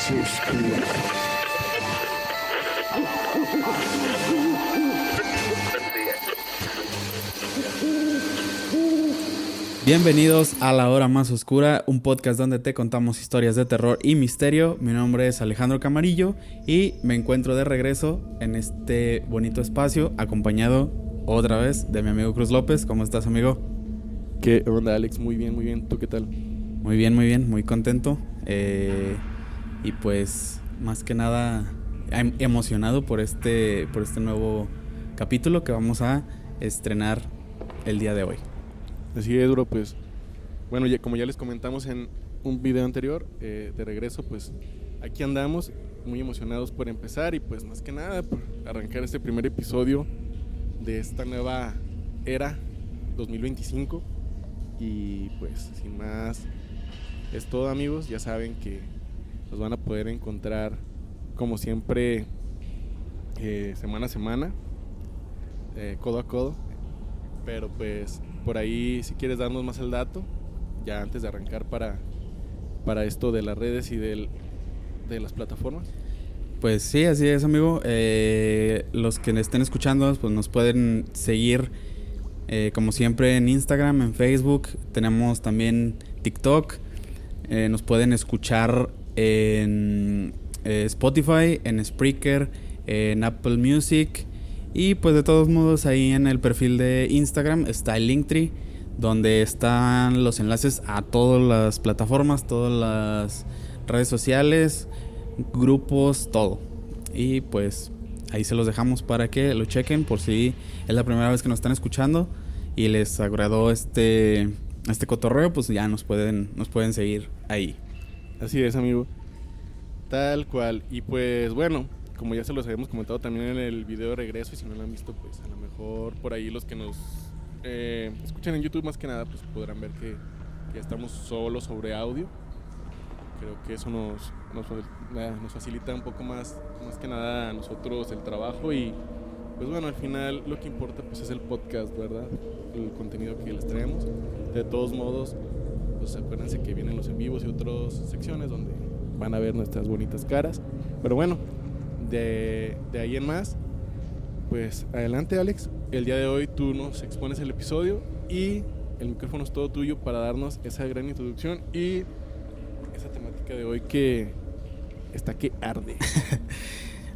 más oscura. Bienvenidos a La Hora Más Oscura, un podcast donde te contamos historias de terror y misterio. Mi nombre es Alejandro Camarillo y me encuentro de regreso en este bonito espacio, acompañado otra vez de mi amigo Cruz López. ¿Cómo estás, amigo? ¿Qué onda, Alex? Muy bien, muy bien. ¿Tú qué tal? Muy bien, muy contento. Y pues, más que nada, emocionado por este nuevo capítulo que vamos a estrenar el día de hoy. Así es, bro, pues bueno, como ya les comentamos en un video anterior, de regreso, pues aquí andamos muy emocionados por empezar y pues más que nada por arrancar este primer episodio de esta nueva era 2025. Y pues sin más es todo, amigos. Ya saben que nos van a poder encontrar como siempre, semana a semana, codo a codo. Pero pues por ahí, si quieres darnos más el dato, ya antes de arrancar para esto de las redes y de las plataformas. Pues sí, así es, amigo. Los que estén escuchando, pues nos pueden seguir como siempre en Instagram, en Facebook. Tenemos también TikTok. Nos pueden escuchar en Spotify, en Spreaker, en Apple Music. Y pues de todos modos ahí en el perfil de Instagram está el Linktree, donde están los enlaces a todas las plataformas, todas las redes sociales, grupos, todo. Y pues ahí se los dejamos para que lo chequen por si es la primera vez que nos están escuchando y les agradó este cotorreo, pues ya nos pueden seguir ahí. Así es, amigo. Tal cual. Y pues bueno, como ya se los habíamos comentado también en el video de regreso, y si no lo han visto, pues a lo mejor por ahí los que nos escuchan en YouTube más que nada, pues podrán ver que ya estamos solo sobre audio. Creo que eso nos facilita un poco más que nada a nosotros el trabajo. Y pues bueno, al final lo que importa pues es el podcast, ¿verdad? El contenido que les traemos. De todos modos, pues acuérdense que vienen los en vivos y otras secciones donde van a ver nuestras bonitas caras. Pero bueno, de ahí en más, pues adelante, Alex. El día de hoy tú nos expones el episodio y el micrófono es todo tuyo para darnos esa gran introducción y esa temática de hoy que está que arde.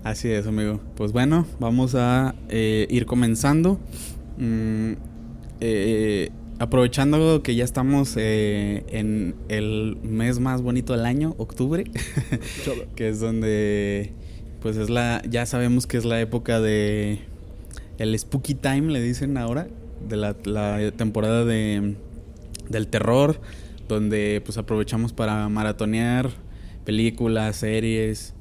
Así es, amigo. Pues bueno, vamos a ir comenzando. Aprovechando que ya estamos en el mes más bonito del año, octubre, que es donde pues ya sabemos que es la época de el spooky time, le dicen ahora, de la temporada del terror, donde pues aprovechamos para maratonear películas, series,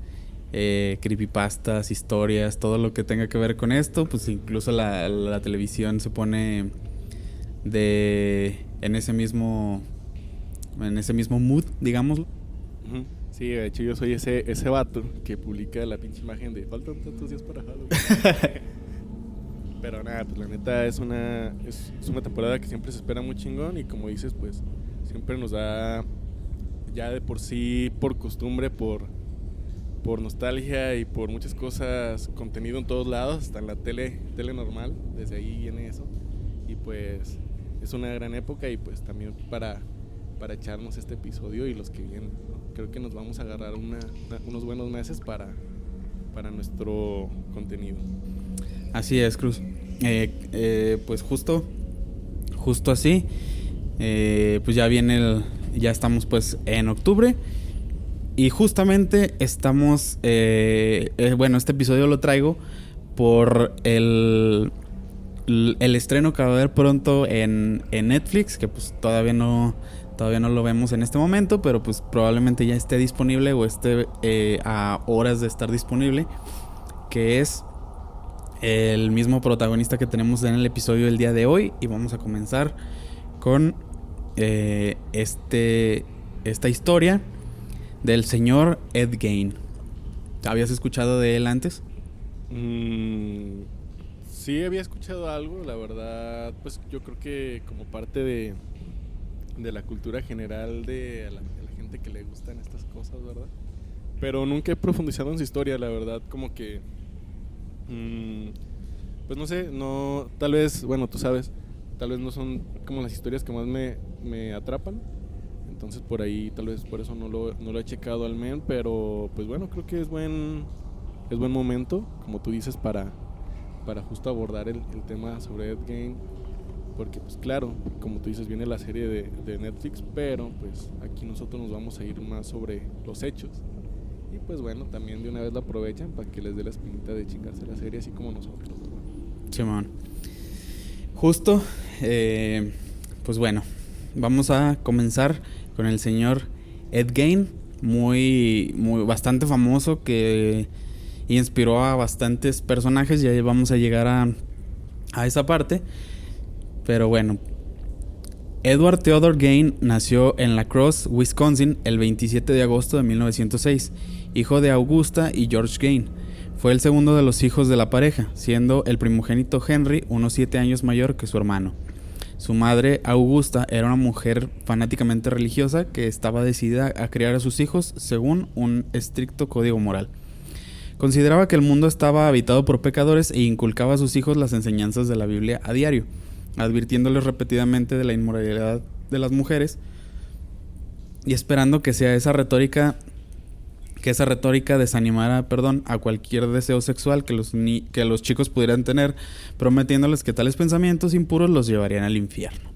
creepypastas, historias, todo lo que tenga que ver con esto. Pues incluso la televisión se pone en ese mismo mood, digámoslo. Uh-huh. Sí, de hecho yo soy ese vato que publica la pinche imagen de faltan tantos días para Halloween. Pero nada, pues la neta es una temporada que siempre se espera muy chingón. Y como dices, pues siempre nos da, ya de por sí, por costumbre, por nostalgia y por muchas cosas, contenido en todos lados, hasta en la tele normal. Desde ahí viene eso. Y pues es una gran época. Y pues también para echarnos este episodio y los que vienen, ¿no? Creo que nos vamos a agarrar unos buenos meses para nuestro contenido. Así es, Cruz. Pues justo así. Pues ya estamos pues en octubre. Y justamente estamos, bueno, este episodio lo traigo por el estreno que va a haber pronto en Netflix, que pues todavía no lo vemos en este momento, pero pues probablemente ya esté disponible o esté a horas de estar disponible, que es el mismo protagonista que tenemos en el episodio del día de hoy. Y vamos a comenzar con esta historia del señor Ed Gein. ¿Habías escuchado de él antes? Sí, había escuchado algo, la verdad. Pues yo creo que como parte de la cultura general de a la gente que le gustan estas cosas, ¿verdad? pero nunca he profundizado en su historia, la verdad, como que pues no sé, no, tal vez, bueno, tú sabes, tal vez no son como las historias que más me atrapan. Entonces por ahí tal vez por eso no lo he checado al men, pero pues bueno, creo que es buen momento, como tú dices, para justo abordar el tema sobre Ed Gein, porque pues claro, como tú dices, viene la serie de Netflix, pero pues aquí nosotros nos vamos a ir más sobre los hechos. Y pues bueno, también de una vez lo aprovechan para que les dé la espinita de chingarse la serie, así como nosotros, ¿verdad? Simón. Justo, pues bueno, vamos a comenzar con el señor Ed Gein, bastante famoso, que inspiró a bastantes personajes. Ya vamos a llegar a esa parte. Pero bueno, Edward Theodore Gein nació en La Crosse, Wisconsin, el 27 de agosto de 1906, hijo de Augusta y George Gein. Fue el segundo de los hijos de la pareja, siendo el primogénito Henry unos 7 años mayor que su hermano. Su madre, Augusta, era una mujer fanáticamente religiosa que estaba decidida a criar a sus hijos según un estricto código moral. Consideraba que el mundo estaba habitado por pecadores e inculcaba a sus hijos las enseñanzas de la Biblia a diario, advirtiéndoles repetidamente de la inmoralidad de las mujeres y esperando que esa retórica desanimara, a cualquier deseo sexual que los chicos pudieran tener, prometiéndoles que tales pensamientos impuros los llevarían al infierno.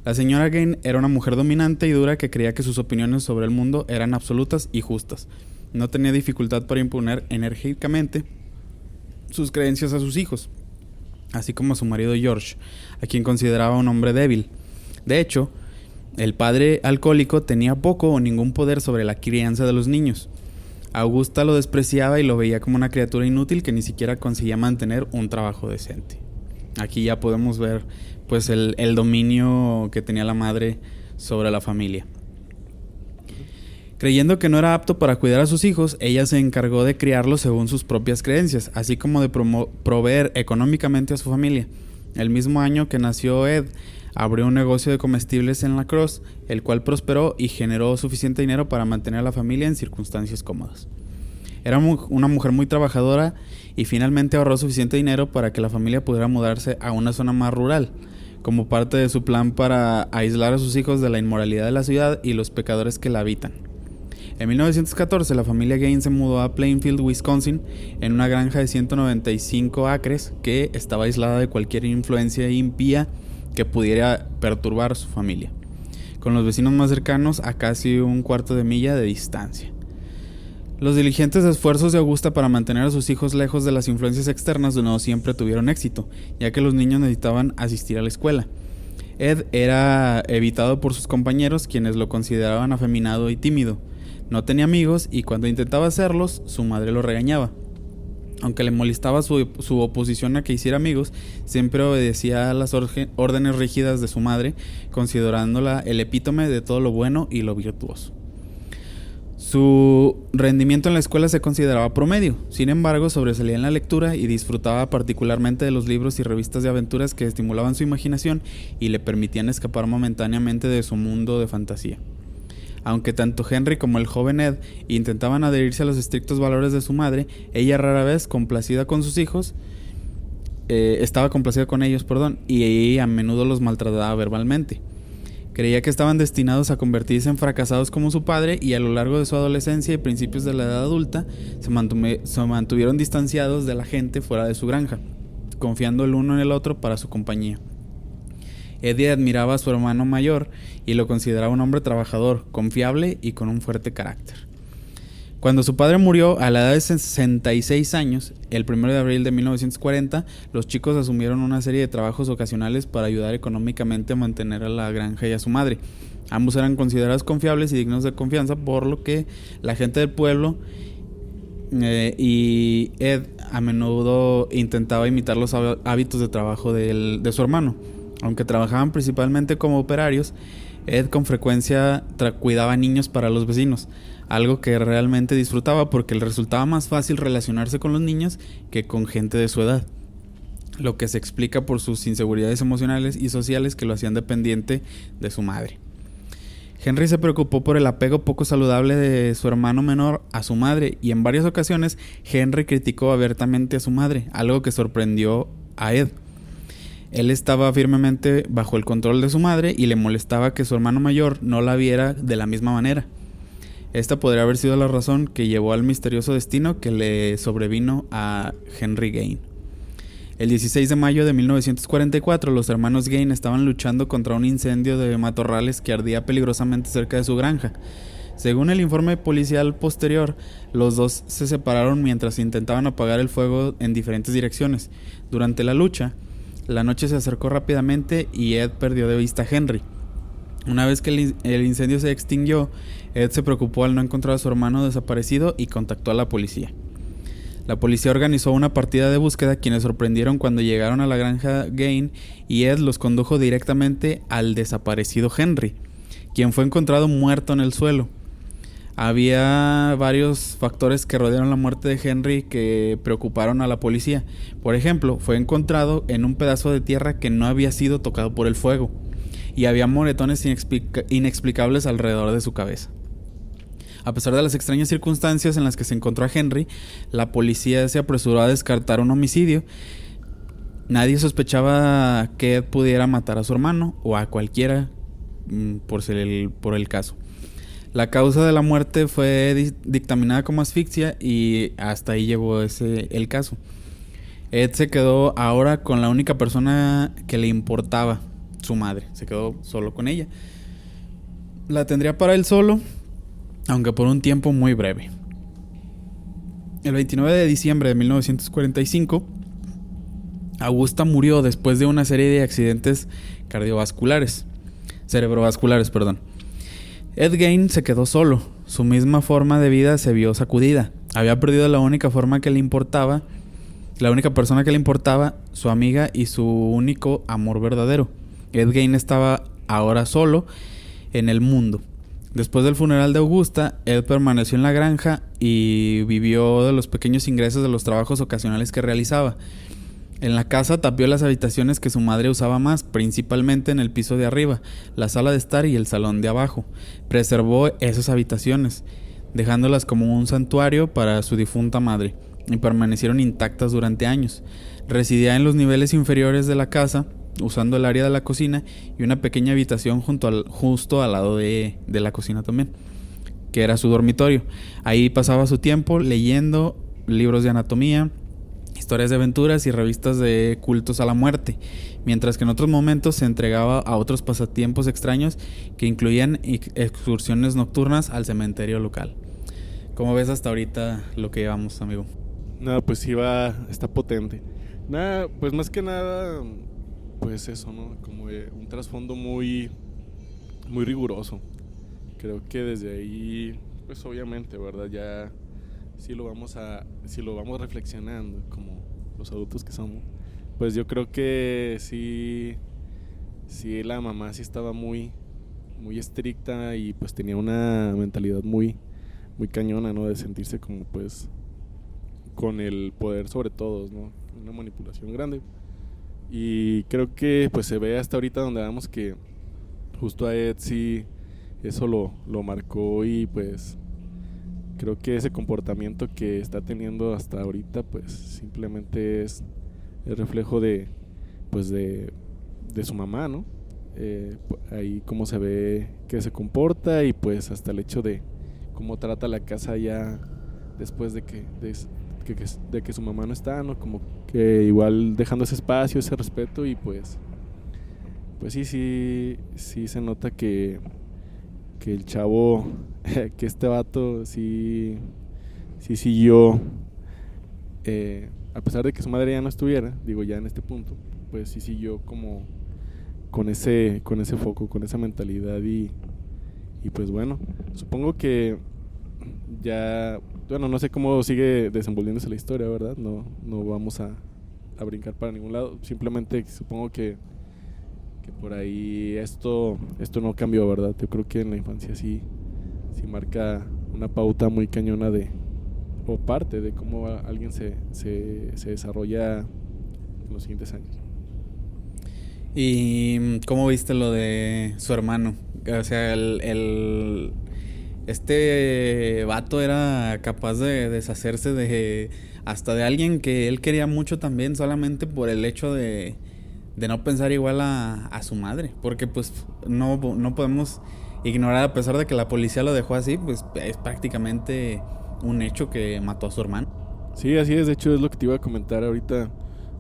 La señora Gein era una mujer dominante y dura que creía que sus opiniones sobre el mundo eran absolutas y justas. No tenía dificultad para imponer enérgicamente sus creencias a sus hijos, así como a su marido George, a quien consideraba un hombre débil. De hecho, el padre alcohólico tenía poco o ningún poder sobre la crianza de los niños. Augusta lo despreciaba y lo veía como una criatura inútil que ni siquiera conseguía mantener un trabajo decente. Aquí ya podemos ver pues el dominio que tenía la madre sobre la familia. Creyendo que no era apto para cuidar a sus hijos, ella se encargó de criarlos según sus propias creencias, así como de proveer económicamente a su familia. El mismo año que nació Ed, abrió un negocio de comestibles en La Crosse, el cual prosperó y generó suficiente dinero para mantener a la familia en circunstancias cómodas. Era una mujer muy trabajadora y finalmente ahorró suficiente dinero para que la familia pudiera mudarse a una zona más rural, como parte de su plan para aislar a sus hijos de la inmoralidad de la ciudad y los pecadores que la habitan. En 1914 la familia Gein se mudó a Plainfield, Wisconsin, en una granja de 195 acres que estaba aislada de cualquier influencia impía que pudiera perturbar su familia, con los vecinos más cercanos a casi un cuarto de milla de distancia. Los diligentes esfuerzos de Augusta para mantener a sus hijos lejos de las influencias externas no siempre tuvieron éxito, ya que los niños necesitaban asistir a la escuela. Ed era evitado por sus compañeros, quienes lo consideraban afeminado y tímido. No tenía amigos y cuando intentaba hacerlos, su madre lo regañaba. Aunque le molestaba su oposición a que hiciera amigos, siempre obedecía a las órdenes rígidas de su madre, considerándola el epítome de todo lo bueno y lo virtuoso. Su rendimiento en la escuela se consideraba promedio, sin embargo sobresalía en la lectura y disfrutaba particularmente de los libros y revistas de aventuras que estimulaban su imaginación y le permitían escapar momentáneamente de su mundo de fantasía. Aunque tanto Henry como el joven Ed intentaban adherirse a los estrictos valores de su madre, ella rara vez, complacida con sus hijos, estaba complacida con ellos, y ella a menudo los maltrataba verbalmente. Creía que estaban destinados a convertirse en fracasados como su padre y a lo largo de su adolescencia y principios de la edad adulta se mantuvieron distanciados de la gente fuera de su granja, confiando el uno en el otro para su compañía. Eddie admiraba a su hermano mayor y lo consideraba un hombre trabajador, confiable y con un fuerte carácter. Cuando su padre murió a la edad de 66 años, el 1 de abril de 1940, los chicos asumieron una serie de trabajos ocasionales para ayudar económicamente a mantener a la granja y a su madre. Ambos eran considerados confiables y dignos de confianza, por lo que la gente del pueblo y Ed a menudo intentaba imitar los hábitos de trabajo de su hermano. Aunque trabajaban principalmente como operarios, Ed con frecuencia cuidaba niños para los vecinos, algo que realmente disfrutaba porque le resultaba más fácil relacionarse con los niños que con gente de su edad, lo que se explica por sus inseguridades emocionales y sociales que lo hacían dependiente de su madre. Henry se preocupó por el apego poco saludable de su hermano menor a su madre, y en varias ocasiones Henry criticó abiertamente a su madre, algo que sorprendió a Ed. Él estaba firmemente bajo el control de su madre y le molestaba que su hermano mayor no la viera de la misma manera. Esta podría haber sido la razón que llevó al misterioso destino que le sobrevino a Henry Gain. El 16 de mayo de 1944, los hermanos Gain estaban luchando contra un incendio de matorrales que ardía peligrosamente cerca de su granja. Según el informe policial posterior, los dos se separaron mientras intentaban apagar el fuego en diferentes direcciones. Durante la lucha, la noche se acercó rápidamente y Ed perdió de vista a Henry. Una vez que el incendio se extinguió, Ed se preocupó al no encontrar a su hermano desaparecido y contactó a la policía. La policía organizó una partida de búsqueda, quienes sorprendieron cuando llegaron a la granja Gain, y Ed los condujo directamente al desaparecido Henry, quien fue encontrado muerto en el suelo. Había varios factores que rodearon la muerte de Henry que preocuparon a la policía. Por ejemplo, fue encontrado en un pedazo de tierra que no había sido tocado por el fuego, y había moretones inexplicables alrededor de su cabeza. A pesar de las extrañas circunstancias en las que se encontró a Henry, la policía se apresuró a descartar un homicidio. Nadie sospechaba que Ed pudiera matar a su hermano o a cualquiera por el caso. La causa de la muerte fue dictaminada como asfixia y hasta ahí llegó el caso. Ed se quedó ahora con la única persona que le importaba, su madre. Se quedó solo con ella. La tendría para él solo, aunque por un tiempo muy breve. El 29 de diciembre de 1945, Augusta murió después de una serie de accidentes cerebrovasculares. Ed Gain se quedó solo. Su misma forma de vida se vio sacudida. Había perdido la única persona que le importaba, su amiga y su único amor verdadero. Ed Gain estaba ahora solo en el mundo. Después del funeral de Augusta, Ed permaneció en la granja y vivió de los pequeños ingresos de los trabajos ocasionales que realizaba. En la casa tapió las habitaciones que su madre usaba más, principalmente en el piso de arriba, la sala de estar y el salón de abajo. Preservó esas habitaciones, dejándolas como un santuario para su difunta madre, y permanecieron intactas durante años. Residía en los niveles inferiores de la casa, usando el área de la cocina y una pequeña habitación justo al lado de la cocina también, que era su dormitorio. Ahí pasaba su tiempo leyendo libros de anatomía, historias de aventuras y revistas de cultos a la muerte, mientras que en otros momentos se entregaba a otros pasatiempos extraños que incluían excursiones nocturnas al cementerio local. ¿Cómo ves hasta ahorita lo que llevamos, amigo? Nada, pues está potente. Nada, pues más que nada, pues eso, ¿no? Como un trasfondo muy, muy riguroso. Creo que desde ahí, pues obviamente, ¿verdad? Ya si lo vamos reflexionando como los adultos que somos, pues yo creo que sí la mamá sí estaba muy, muy estricta y pues tenía una mentalidad muy, muy cañona, ¿no? De sentirse como pues con el poder sobre todos, ¿no? Una manipulación grande. Y creo que pues se ve hasta ahorita donde vamos que justo a Ed sí eso lo marcó, y pues creo que ese comportamiento que está teniendo hasta ahorita pues simplemente es el reflejo de su mamá, ¿no? Ahí cómo se ve que se comporta, y pues hasta el hecho de cómo trata la casa ya después de que su mamá no está, ¿no? Como que igual dejando ese espacio, ese respeto, y pues sí se nota que el chavo, que este vato sí siguió, a pesar de que su madre ya no estuviera, digo ya en este punto, pues sí siguió como con ese foco, con esa mentalidad, y pues bueno, supongo que ya, bueno, no sé cómo sigue desenvolviéndose la historia, ¿verdad? No vamos a brincar para ningún lado, simplemente supongo que por ahí esto no cambió, ¿verdad? Yo creo que en la infancia sí marca una pauta muy cañona o parte de cómo alguien se desarrolla en los siguientes años. ¿Y cómo viste lo de su hermano? O sea, este vato era capaz de deshacerse hasta de alguien que él quería mucho también, solamente por el hecho de no pensar igual a su madre. Porque pues no podemos ignorar, a pesar de que la policía lo dejó así, pues es prácticamente un hecho que mató a su hermano. Sí, así es. De hecho, es lo que te iba a comentar ahorita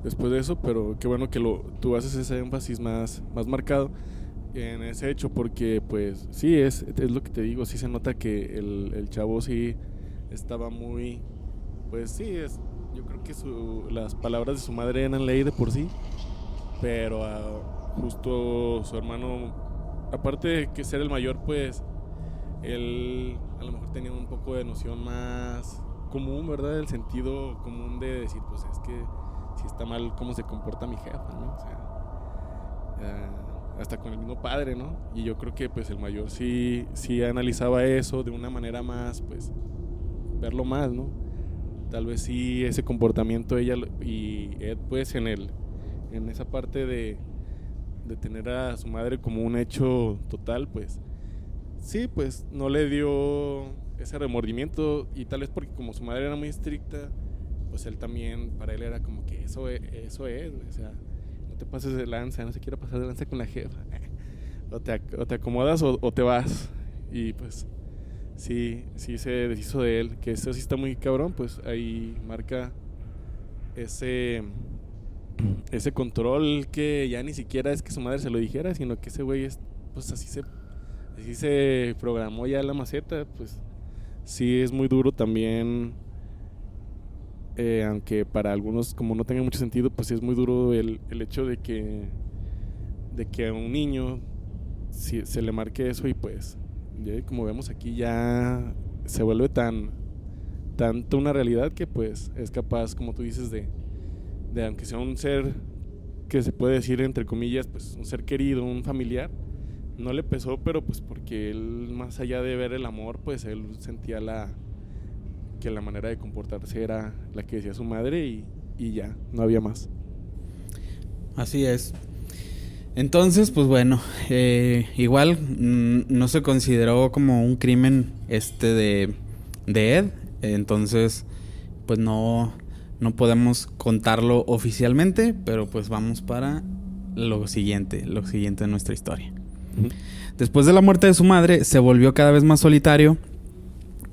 después de eso, pero qué bueno que tú haces ese énfasis más marcado en ese hecho, porque pues sí, es lo que te digo, sí se nota que el chavo sí estaba muy, pues sí, yo creo que las palabras de su madre eran ley de por sí, pero justo su hermano, aparte de que ser el mayor, pues él a lo mejor tenía un poco de noción más común, ¿verdad? El sentido común de decir, pues es que si está mal cómo se comporta mi jefa, ¿no? O sea, hasta con el mismo padre, ¿no? Y yo creo que pues el mayor sí analizaba eso de una manera más, pues, verlo más, ¿no? Tal vez sí ese comportamiento ella y Ed, pues, en esa parte de tener a su madre como un hecho total, pues, sí, pues, no le dio ese remordimiento, y tal vez porque como su madre era muy estricta, pues él también, para él era como que eso es, güey, o sea, no te pases de lanza, no se quiera pasar de lanza con la jefa, o te acomodas o te vas. Y pues sí se deshizo de él, que eso sí está muy cabrón, pues ahí marca ese control, que ya ni siquiera es que su madre se lo dijera, sino que ese güey pues así se programó ya la maceta. Pues sí es muy duro también, aunque para algunos como no tenga mucho sentido, pues sí es muy duro el hecho de que a un niño se le marque eso, y pues ya, como vemos aquí, ya se vuelve tanto una realidad que pues es capaz, como tú dices, de aunque sea un ser que se puede decir entre comillas, pues un ser querido, un familiar, no le pesó, pero pues porque él, más allá de ver el amor, pues él sentía que la manera de comportarse era la que decía su madre, y ya, no había más. Así es. Entonces, pues bueno, igual no se consideró como un crimen de Ed, entonces pues no podemos contarlo oficialmente, pero pues vamos para lo siguiente de nuestra historia. Uh-huh. Después de la muerte de su madre, se volvió cada vez más solitario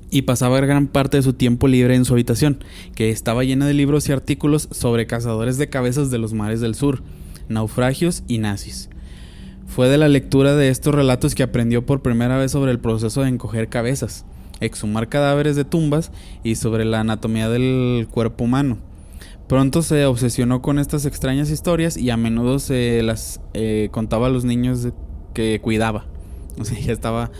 y pasaba gran parte de su tiempo libre en su habitación, que estaba llena de libros y artículos sobre cazadores de cabezas de los mares del sur, naufragios y nazis. Fue de la lectura de estos relatos que aprendió por primera vez sobre el proceso de encoger cabezas, exhumar cadáveres de tumbas y sobre la anatomía del cuerpo humano. Pronto se obsesionó con estas extrañas historias y a menudo se las contaba a los niños que cuidaba. O sea, ya estaba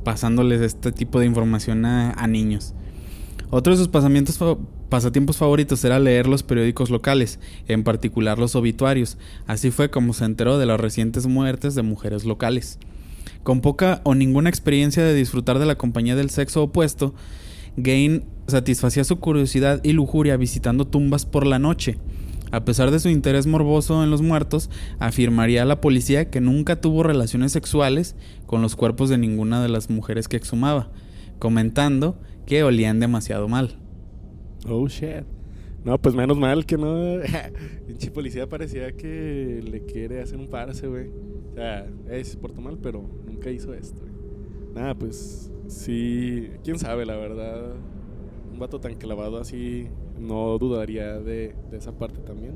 pasándoles este tipo de información a niños. Otro de sus pasatiempos favoritos era leer los periódicos locales, en particular los obituarios. Así fue como se enteró de las recientes muertes de mujeres locales. Con poca o ninguna experiencia de disfrutar de la compañía del sexo opuesto, Gain satisfacía su curiosidad y lujuria visitando tumbas por la noche. A pesar de su interés morboso en los muertos, afirmaría a la policía que nunca tuvo relaciones sexuales con los cuerpos de ninguna de las mujeres que exhumaba, comentando que olían demasiado mal. Oh shit. No, pues menos mal que no. Pinche policía parecía que le quiere hacer un parse, güey. O sea, se portó mal, pero nunca hizo esto, güey. Nada, pues sí. Quién sabe, la verdad. Un vato tan clavado así, no dudaría de esa parte también.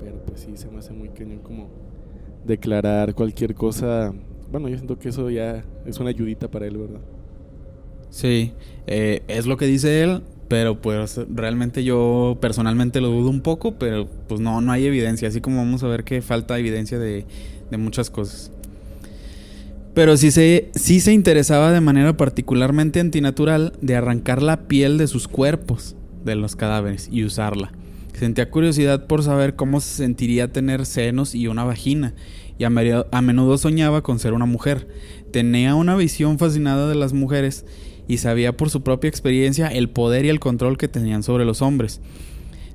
Pero pues sí, se me hace muy cañón como declarar cualquier cosa. Bueno, yo siento que eso ya es una ayudita para él, ¿verdad? Sí, es lo que dice él, pero pues realmente yo personalmente lo dudo un poco, pero pues no hay evidencia, así como vamos a ver que falta evidencia de muchas cosas. Pero sí se interesaba de manera particularmente antinatural de arrancar la piel de sus cuerpos, de los cadáveres, y usarla. Sentía curiosidad por saber cómo se sentiría tener senos y una vagina, y a menudo soñaba con ser una mujer. Tenía una visión fascinada de las mujeres y sabía por su propia experiencia el poder y el control que tenían sobre los hombres.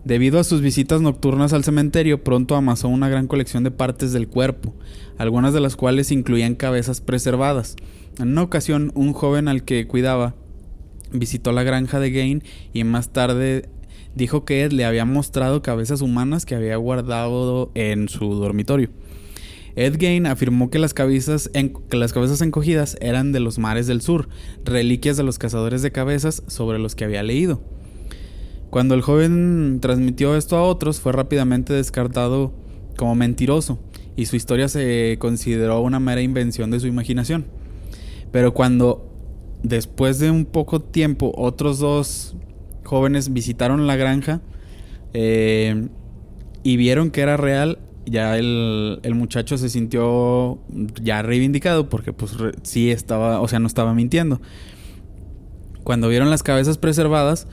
Debido a sus visitas nocturnas al cementerio, pronto amasó una gran colección de partes del cuerpo, algunas de las cuales incluían cabezas preservadas. En una ocasión, un joven al que cuidaba visitó la granja de Gain y más tarde dijo que Ed le había mostrado cabezas humanas que había guardado en su dormitorio. Ed Gain afirmó que las cabezas encogidas eran de los mares del sur, reliquias de los cazadores de cabezas sobre los que había leído. Cuando el joven transmitió esto a otros, fue rápidamente descartado como mentiroso y su historia se consideró una mera invención de su imaginación. Pero cuando, después de un poco tiempo, otros 2 jóvenes visitaron la granja y vieron que era real, ya el muchacho se sintió ya reivindicado porque pues sí estaba, o sea, no estaba mintiendo. Cuando vieron las cabezas preservadas,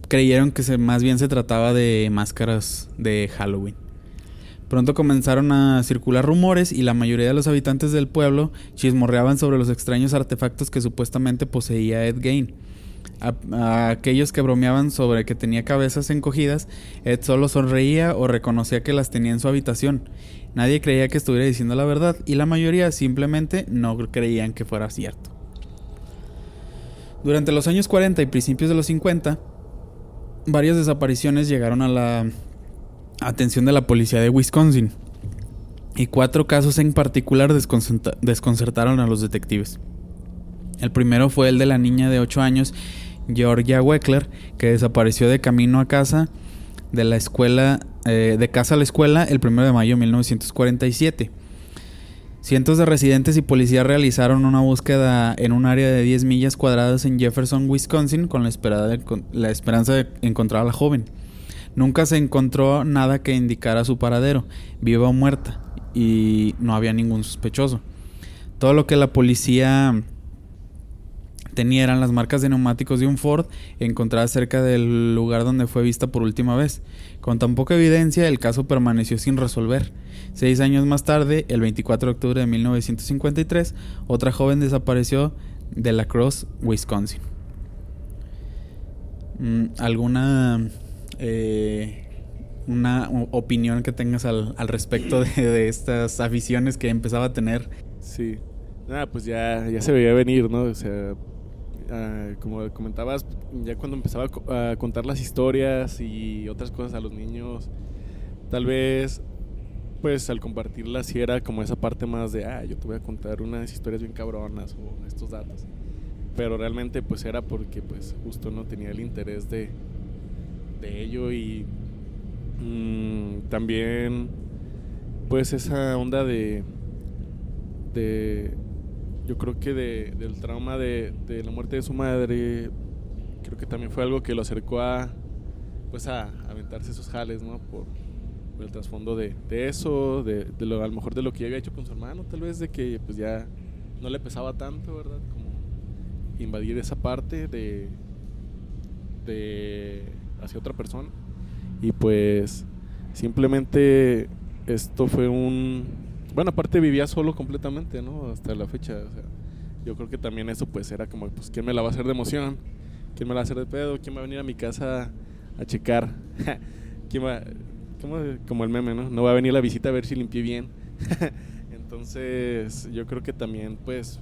creyeron que más bien se trataba de máscaras de Halloween. Pronto comenzaron a circular rumores y la mayoría de los habitantes del pueblo chismorreaban sobre los extraños artefactos que supuestamente poseía Ed Gain. A aquellos que bromeaban sobre que tenía cabezas encogidas, Ed solo sonreía o reconocía que las tenía en su habitación. Nadie creía que estuviera diciendo la verdad y la mayoría simplemente no creían que fuera cierto. Durante los años 40 y principios de los 50, varias desapariciones llegaron a la atención de la policía de Wisconsin y 4 casos en particular desconcertaron a los detectives. El primero fue el de la niña de 8 años, Georgia Weckler, que desapareció de camino a casa de la escuela, de casa a la escuela el 1 de mayo de 1947. Cientos de residentes y policías realizaron una búsqueda en un área de 10 millas cuadradas en Jefferson, Wisconsin, con la esperanza de encontrar a la joven. Nunca se encontró nada que indicara su paradero, viva o muerta, y no había ningún sospechoso. Todo lo que la policía tenía eran las marcas de neumáticos de un Ford encontradas cerca del lugar donde fue vista por última vez. Con tan poca evidencia, el caso permaneció sin resolver. 6 años más tarde, el 24 de octubre de 1953, otra joven desapareció de La Crosse, Wisconsin. ¿Alguna una opinión que tengas al respecto de estas aficiones que empezaba a tener? Sí, pues ya se veía venir, ¿no? O sea, como comentabas, ya cuando empezaba a contar las historias y otras cosas a los niños, tal vez pues al compartirlas sí era como esa parte más de yo te voy a contar unas historias bien cabronas o estos datos, pero realmente pues era porque pues justo no tenía el interés de ello y también pues esa onda de yo creo que del trauma de la muerte de su madre, creo que también fue algo que lo acercó a aventarse esos jales, ¿no? Por el trasfondo de eso, de lo, a lo mejor de lo que ya había hecho con su hermano, tal vez de que pues ya no le pesaba tanto, ¿verdad? Como invadir esa parte de hacia otra persona. Y pues simplemente esto fue bueno, aparte vivía solo completamente, ¿no? Hasta la fecha, o sea, yo creo que también eso pues era como, pues, ¿quién me la va a hacer de emoción? ¿Quién me la va a hacer de pedo? ¿Quién va a venir a mi casa a checar? ¿Quién va? Como el meme, ¿no? No va a venir la visita a ver si limpié bien. Entonces, yo creo que también, pues,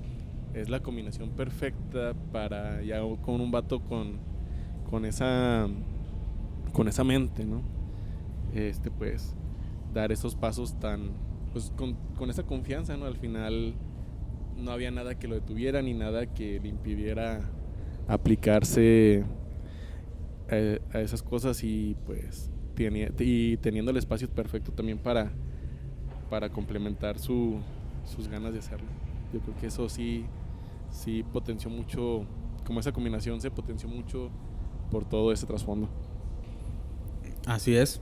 es la combinación perfecta para ya con un vato con esa mente, ¿no? Pues, dar esos pasos tan, pues, con esa confianza, ¿no? Al final no había nada que lo detuviera ni nada que le impidiera aplicarse a esas cosas y pues teniendo el espacio perfecto también para complementar sus ganas de hacerlo. Yo creo que eso sí potenció mucho, como esa combinación se potenció mucho por todo ese trasfondo. Así es.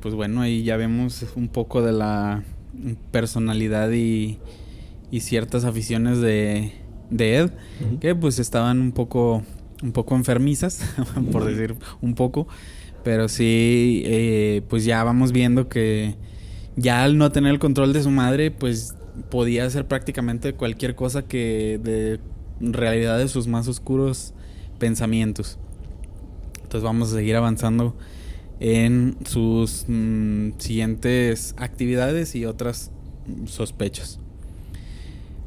Pues bueno, ahí ya vemos un poco de la personalidad y ciertas aficiones de Ed, uh-huh, que pues estaban un poco enfermizas, por decir un poco, pero sí, pues ya vamos viendo que ya al no tener el control de su madre, pues podía hacer prácticamente cualquier cosa que de realidad de sus más oscuros pensamientos. Entonces vamos a seguir avanzando en sus siguientes actividades y otras sospechas.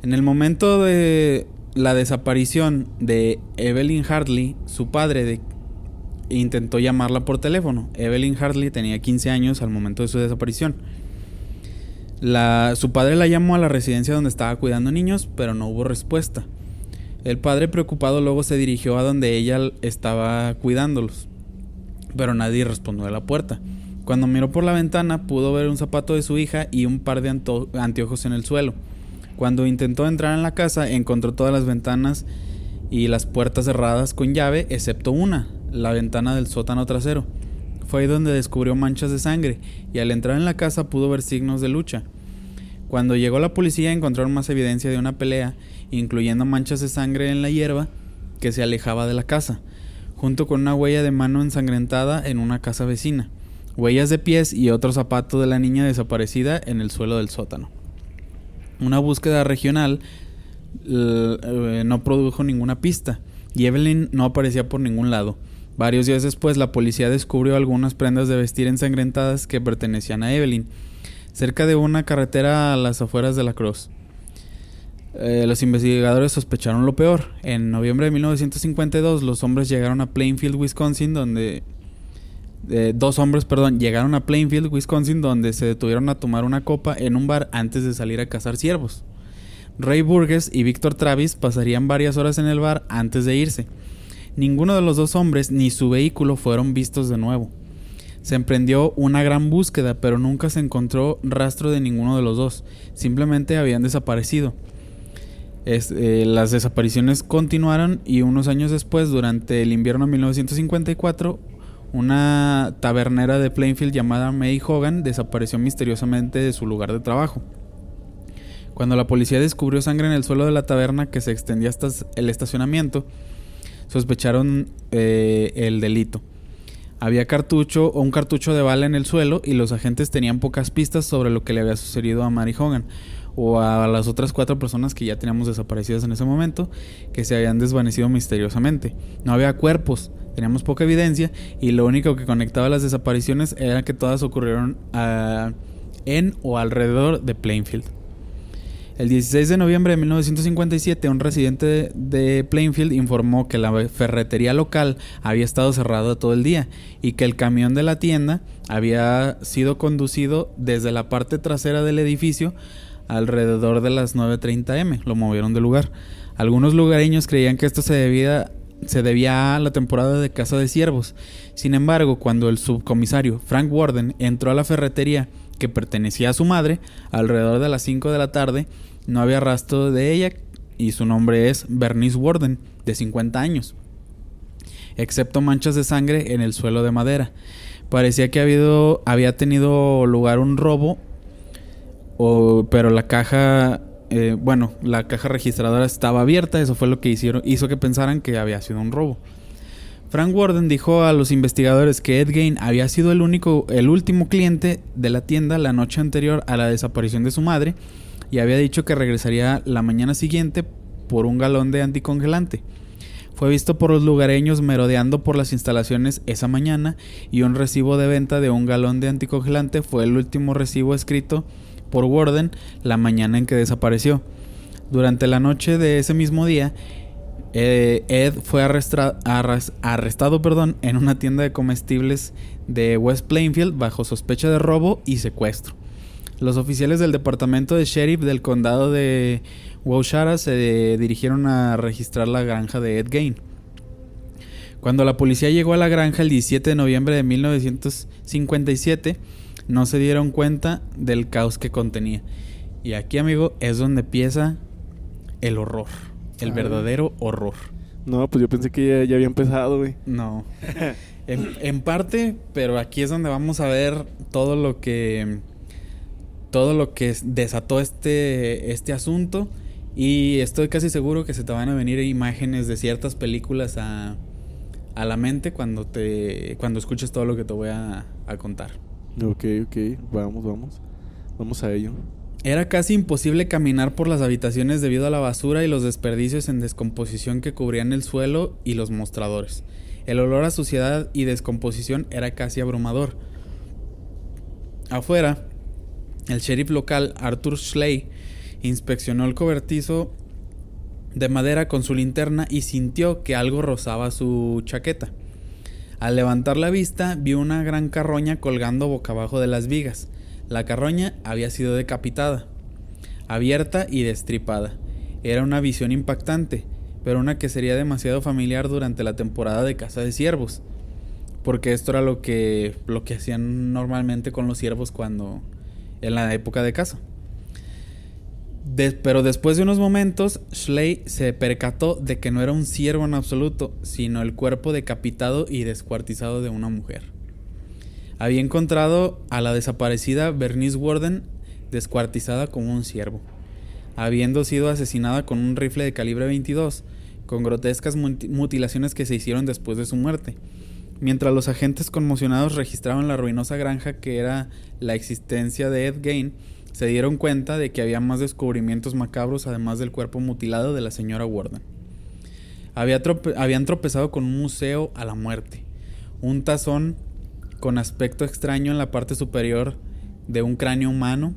En el momento de la desaparición de Evelyn Hartley, su padre intentó llamarla por teléfono. Evelyn Hartley tenía 15 años al momento de su desaparición. Su padre la llamó a la residencia donde estaba cuidando niños, pero no hubo respuesta. El padre, preocupado, luego se dirigió a donde ella estaba cuidándolos, pero nadie respondió a la puerta. Cuando miró por la ventana, pudo ver un zapato de su hija y un par de anteojos en el suelo. Cuando intentó entrar en la casa, encontró todas las ventanas y las puertas cerradas con llave, excepto una, la ventana del sótano trasero. Fue ahí donde descubrió manchas de sangre, y al entrar en la casa pudo ver signos de lucha. Cuando llegó la policía, encontraron más evidencia de una pelea, incluyendo manchas de sangre en la hierba que se alejaba de la casa, junto con una huella de mano ensangrentada en una casa vecina, huellas de pies y otro zapato de la niña desaparecida en el suelo del sótano. Una búsqueda regional no produjo ninguna pista, y Evelyn no aparecía por ningún lado. Varios días después, la policía descubrió algunas prendas de vestir ensangrentadas que pertenecían a Evelyn, cerca de una carretera a las afueras de La Crosse. Los investigadores sospecharon lo peor. En noviembre de 1952, los hombres llegaron a Plainfield, Wisconsin, llegaron a Plainfield, Wisconsin, donde se detuvieron a tomar una copa en un bar antes de salir a cazar ciervos. Ray Burgess y Victor Travis pasarían varias horas en el bar antes de irse. Ninguno de los dos hombres ni su vehículo fueron vistos de nuevo. Se emprendió una gran búsqueda, pero nunca se encontró rastro de ninguno de los dos. Simplemente habían desaparecido. Las desapariciones continuaron, y unos años después, durante el invierno de 1954, una tabernera de Plainfield llamada May Hogan desapareció misteriosamente de su lugar de trabajo. Cuando la policía descubrió sangre en el suelo de la taberna que se extendía hasta el estacionamiento, sospecharon el delito. Había un cartucho de bala en el suelo, y los agentes tenían pocas pistas sobre lo que le había sucedido a Mary Hogan o a las otras 4 personas que ya teníamos desaparecidas en ese momento, que se habían desvanecido misteriosamente. No había cuerpos, teníamos poca evidencia, y lo único que conectaba las desapariciones era que todas ocurrieron en o alrededor de Plainfield. El 16 de noviembre de 1957, un residente de Plainfield informó que la ferretería local había estado cerrada todo el día, y que el camión de la tienda había sido conducido desde la parte trasera del edificio alrededor de las 9:30 am. Lo movieron del lugar. Algunos lugareños creían que esto se debía a la temporada de caza de ciervos. Sin embargo, cuando el subcomisario Frank Warden entró a la ferretería, que pertenecía a su madre, alrededor de las 5 de la tarde, no había rastro de ella, y su nombre es Bernice Warden, de 50 años, excepto manchas de sangre en el suelo de madera. Parecía que había tenido lugar un robo, pero la caja registradora estaba abierta. Eso fue lo que hizo que pensaran que había sido un robo. Frank Warden dijo a los investigadores que Ed Gein había sido el último cliente de la tienda la noche anterior a la desaparición de su madre, y había dicho que regresaría la mañana siguiente por un galón de anticongelante. Fue visto por los lugareños merodeando por las instalaciones esa mañana, y un recibo de venta de un galón de anticongelante fue el último recibo escrito por Warden la mañana en que desapareció. Durante la noche de ese mismo día, Ed fue arrestado en una tienda de comestibles de West Plainfield bajo sospecha de robo y secuestro. Los oficiales del departamento de sheriff del condado de Waushara se dirigieron a registrar la granja de Ed Gein. Cuando la policía llegó a la granja el 17 de noviembre de 1957, no se dieron cuenta del caos que contenía. Y aquí, amigo, es donde empieza el horror. El verdadero horror. No, pues yo pensé que ya había empezado, güey. No. en parte, pero aquí es donde vamos a ver todo lo que desató este asunto. Y estoy casi seguro que se te van a venir imágenes de ciertas películas a la mente cuando escuches todo lo que te voy a contar. Ok. Vamos a ello. Era casi imposible caminar por las habitaciones debido a la basura y los desperdicios en descomposición que cubrían el suelo y los mostradores. El olor a suciedad y descomposición era casi abrumador. Afuera, el sheriff local, Arthur Schley, inspeccionó el cobertizo de madera con su linterna y sintió que algo rozaba su chaqueta. Al levantar la vista, vio una gran carroña colgando boca abajo de las vigas. La carroña había sido decapitada, abierta y destripada. Era una visión impactante, pero una que sería demasiado familiar durante la temporada de caza de ciervos, porque esto era lo que hacían normalmente con los ciervos cuando en la época de caza. Pero después de unos momentos, Schley se percató de que no era un ciervo en absoluto, sino el cuerpo decapitado y descuartizado de una mujer. Había encontrado a la desaparecida Bernice Worden descuartizada como un ciervo, habiendo sido asesinada con un rifle de calibre 22, con grotescas mutilaciones que se hicieron después de su muerte. Mientras los agentes conmocionados registraban la ruinosa granja que era la existencia de Ed Gein, se dieron cuenta de que había más descubrimientos macabros además del cuerpo mutilado de la señora Worden. Habían tropezado con un museo a la muerte, un tazón con aspecto extraño en la parte superior de un cráneo humano,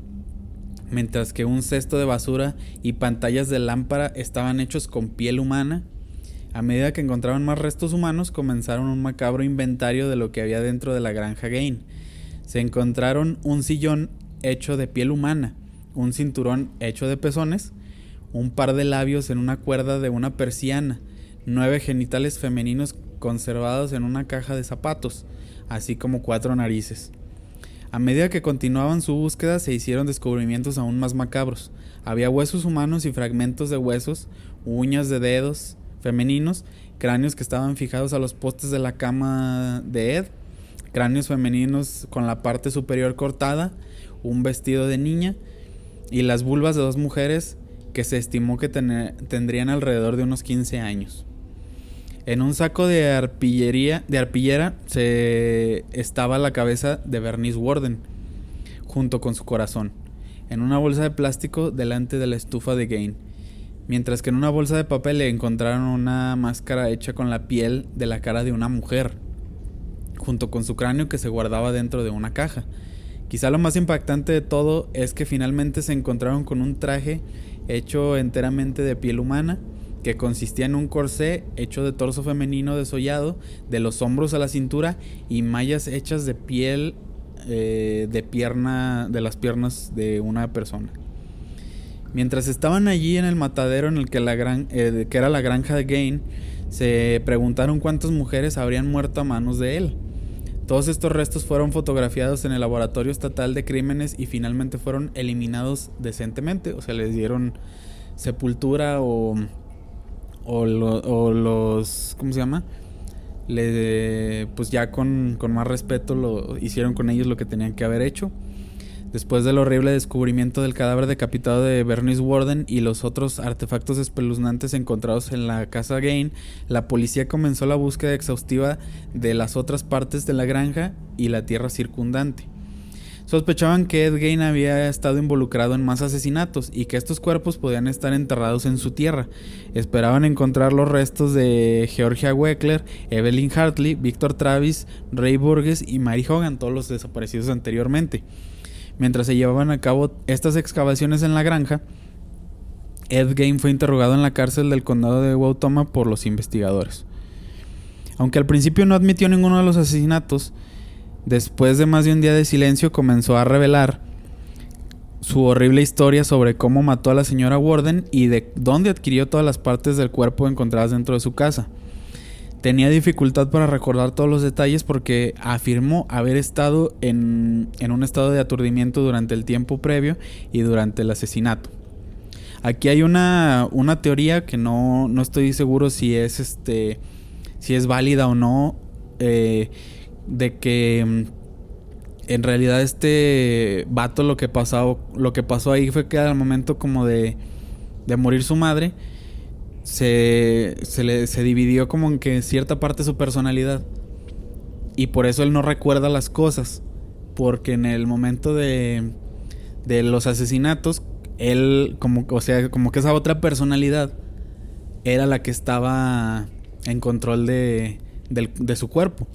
mientras que un cesto de basura y pantallas de lámpara estaban hechos con piel humana. A medida que encontraban más restos humanos, comenzaron un macabro inventario de lo que había dentro de la granja Gein. Se encontraron un sillón hecho de piel humana, un cinturón hecho de pezones, un par de labios en una cuerda de una persiana, 9 genitales femeninos conservados en una caja de zapatos, así como 4 narices. A medida que continuaban su búsqueda, se hicieron descubrimientos aún más macabros. Había huesos humanos y fragmentos de huesos, uñas de dedos femeninos, cráneos que estaban fijados a los postes de la cama de Ed, cráneos femeninos con la parte superior cortada, un vestido de niña y las vulvas de 2 mujeres que se estimó que tendrían alrededor de unos 15 años. En un saco de arpillera estaba la cabeza de Bernice Worden, junto con su corazón, en una bolsa de plástico delante de la estufa de Gein, mientras que en una bolsa de papel le encontraron una máscara hecha con la piel de la cara de una mujer, junto con su cráneo que se guardaba dentro de una caja. Quizá lo más impactante de todo es que finalmente se encontraron con un traje hecho enteramente de piel humana, que consistía en un corsé hecho de torso femenino desollado, de los hombros a la cintura, y mallas hechas de piel de las piernas de una persona. Mientras estaban allí en el matadero en el que que era la granja de Gein, se preguntaron cuántas mujeres habrían muerto a manos de él. Todos estos restos fueron fotografiados en el Laboratorio Estatal de Crímenes y finalmente fueron eliminados decentemente, o sea, les dieron sepultura o los, ¿cómo se llama? Pues ya con más respeto hicieron con ellos lo que tenían que haber hecho. Después del horrible descubrimiento del cadáver decapitado de Bernice Worden y los otros artefactos espeluznantes encontrados en la casa Gein, la policía comenzó la búsqueda exhaustiva de las otras partes de la granja y la tierra circundante. Sospechaban que Ed Gein había estado involucrado en más asesinatos y que estos cuerpos podían estar enterrados en su tierra. Esperaban encontrar los restos de Georgia Weckler, Evelyn Hartley, Victor Travis, Ray Burgess y Mary Hogan, todos los desaparecidos anteriormente. Mientras se llevaban a cabo estas excavaciones en la granja, Ed Gein fue interrogado en la cárcel del condado de Wautoma por los investigadores. Aunque al principio no admitió ninguno de los asesinatos, después de más de un día de silencio comenzó a revelar su horrible historia sobre cómo mató a la señora Worden y de dónde adquirió todas las partes del cuerpo encontradas dentro de su casa. Tenía dificultad para recordar todos los detalles porque afirmó haber estado en un estado de aturdimiento durante el tiempo previo y durante el asesinato. Aquí hay una teoría que no estoy seguro si es válida o no, de que en realidad este vato lo que pasó ahí fue que al momento como de morir su madre, se dividió como en que cierta parte de su personalidad, y por eso él no recuerda las cosas, porque en el momento de los asesinatos él como que esa otra personalidad era la que estaba en control de de su cuerpo.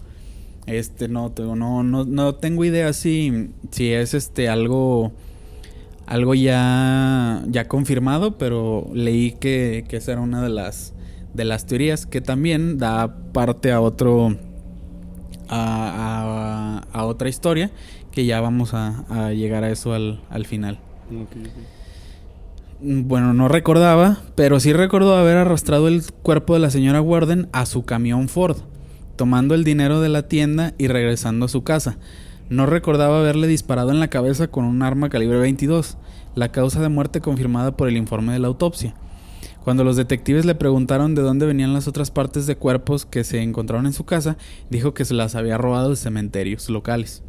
No tengo idea si es algo ya confirmado, pero leí que esa era una de las teorías, que también da parte a otra historia, que ya vamos a llegar a eso al final. Okay. Bueno, no recordaba, pero sí recordó haber arrastrado el cuerpo de la señora Warden a su camión Ford, tomando el dinero de la tienda y regresando a su casa. No recordaba haberle disparado en la cabeza con un arma calibre 22, la causa de muerte confirmada por el informe de la autopsia. Cuando los detectives le preguntaron de dónde venían las otras partes de cuerpos que se encontraron en su casa, dijo que se las había robado de cementerios locales.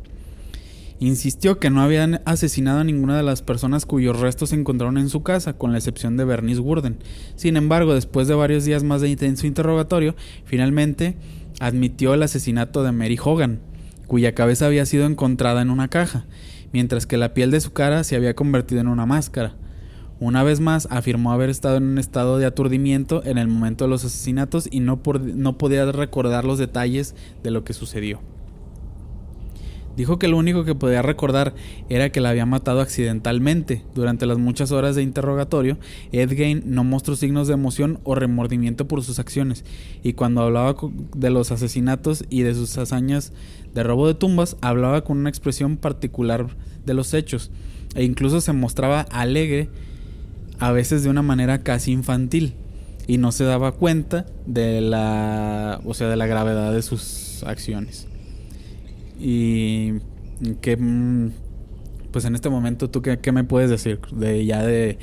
Insistió que no habían asesinado a ninguna de las personas cuyos restos se encontraron en su casa, con la excepción de Bernice Warden. Sin embargo, después de varios días más de intenso interrogatorio, finalmente admitió el asesinato de Mary Hogan, cuya cabeza había sido encontrada en una caja, mientras que la piel de su cara se había convertido en una máscara. Una vez más, afirmó haber estado en un estado de aturdimiento en el momento de los asesinatos y no podía recordar los detalles de lo que sucedió. Dijo que lo único que podía recordar era que la había matado accidentalmente. Durante las muchas horas de interrogatorio, Ed Gein no mostró signos de emoción o remordimiento por sus acciones, y cuando hablaba de los asesinatos y de sus hazañas de robo de tumbas, hablaba con una expresión particular de los hechos, e incluso se mostraba alegre, a veces de una manera casi infantil, y no se daba cuenta de la gravedad de sus acciones. Y que pues en este momento, ¿tú qué me puedes decir de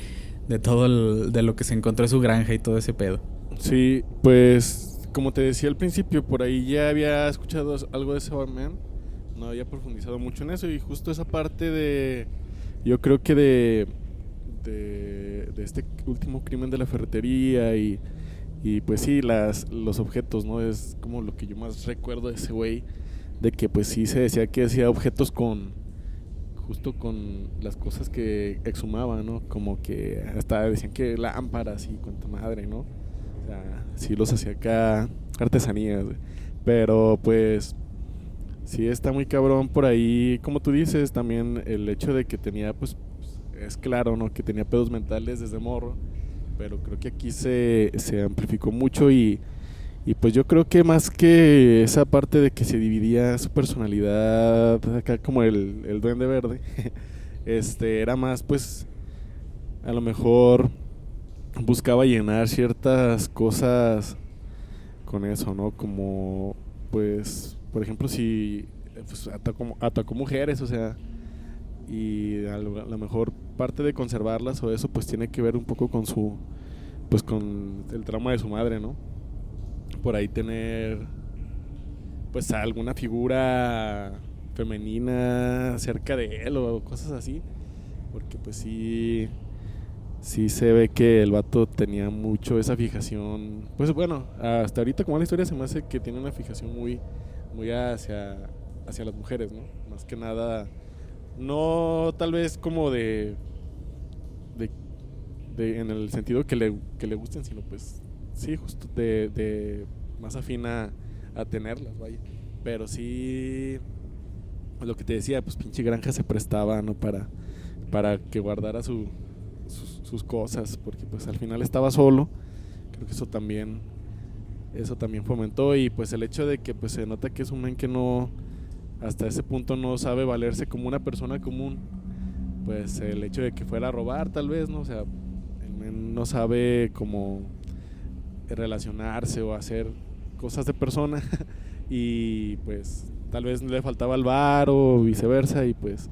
todo de lo que se encontró en su granja y todo ese pedo? Sí, pues como te decía al principio, por ahí ya había escuchado algo de Cyberman, no había profundizado mucho en eso, y justo esa parte yo creo que de este último crimen de la ferretería y pues sí, los objetos, ¿no? Es como lo que yo más recuerdo de ese güey, de que pues sí se decía que hacía objetos justo con las cosas que exhumaba, ¿no? Como que hasta decían que lámparas y cuanta madre, ¿no? O sea, sí los hacía acá artesanías, güey. Pero pues sí está muy cabrón por ahí, como tú dices, también el hecho de que tenía, pues es claro, ¿no? Que tenía pedos mentales desde morro, pero creo que aquí se amplificó mucho y pues yo creo que más que esa parte de que se dividía su personalidad acá como el Duende Verde, era más pues a lo mejor buscaba llenar ciertas cosas con eso, ¿no? Como pues por ejemplo si pues, atacó mujeres, o sea, y a lo mejor parte de conservarlas o eso pues tiene que ver un poco con con el trauma de su madre, ¿no? Por ahí tener pues alguna figura femenina cerca de él o cosas así, porque pues sí se ve que el vato tenía mucho esa fijación, pues bueno, hasta ahorita como la historia se me hace que tiene una fijación muy hacia las mujeres, ¿no? Más que nada, no tal vez como de en el sentido que le gusten, sino pues sí, justo de más afina a tenerlas, vaya. Pero sí, lo que te decía, pues pinche granja se prestaba, ¿no? Para que guardara sus cosas, porque pues al final estaba solo. Creo que eso también fomentó, y pues el hecho de que pues se nota que es un men que no, hasta ese punto no sabe valerse como una persona común, pues el hecho de que fuera a robar tal vez, ¿no? O sea, el men no sabe cómo relacionarse o hacer cosas de persona y pues tal vez le faltaba el bar o viceversa, y pues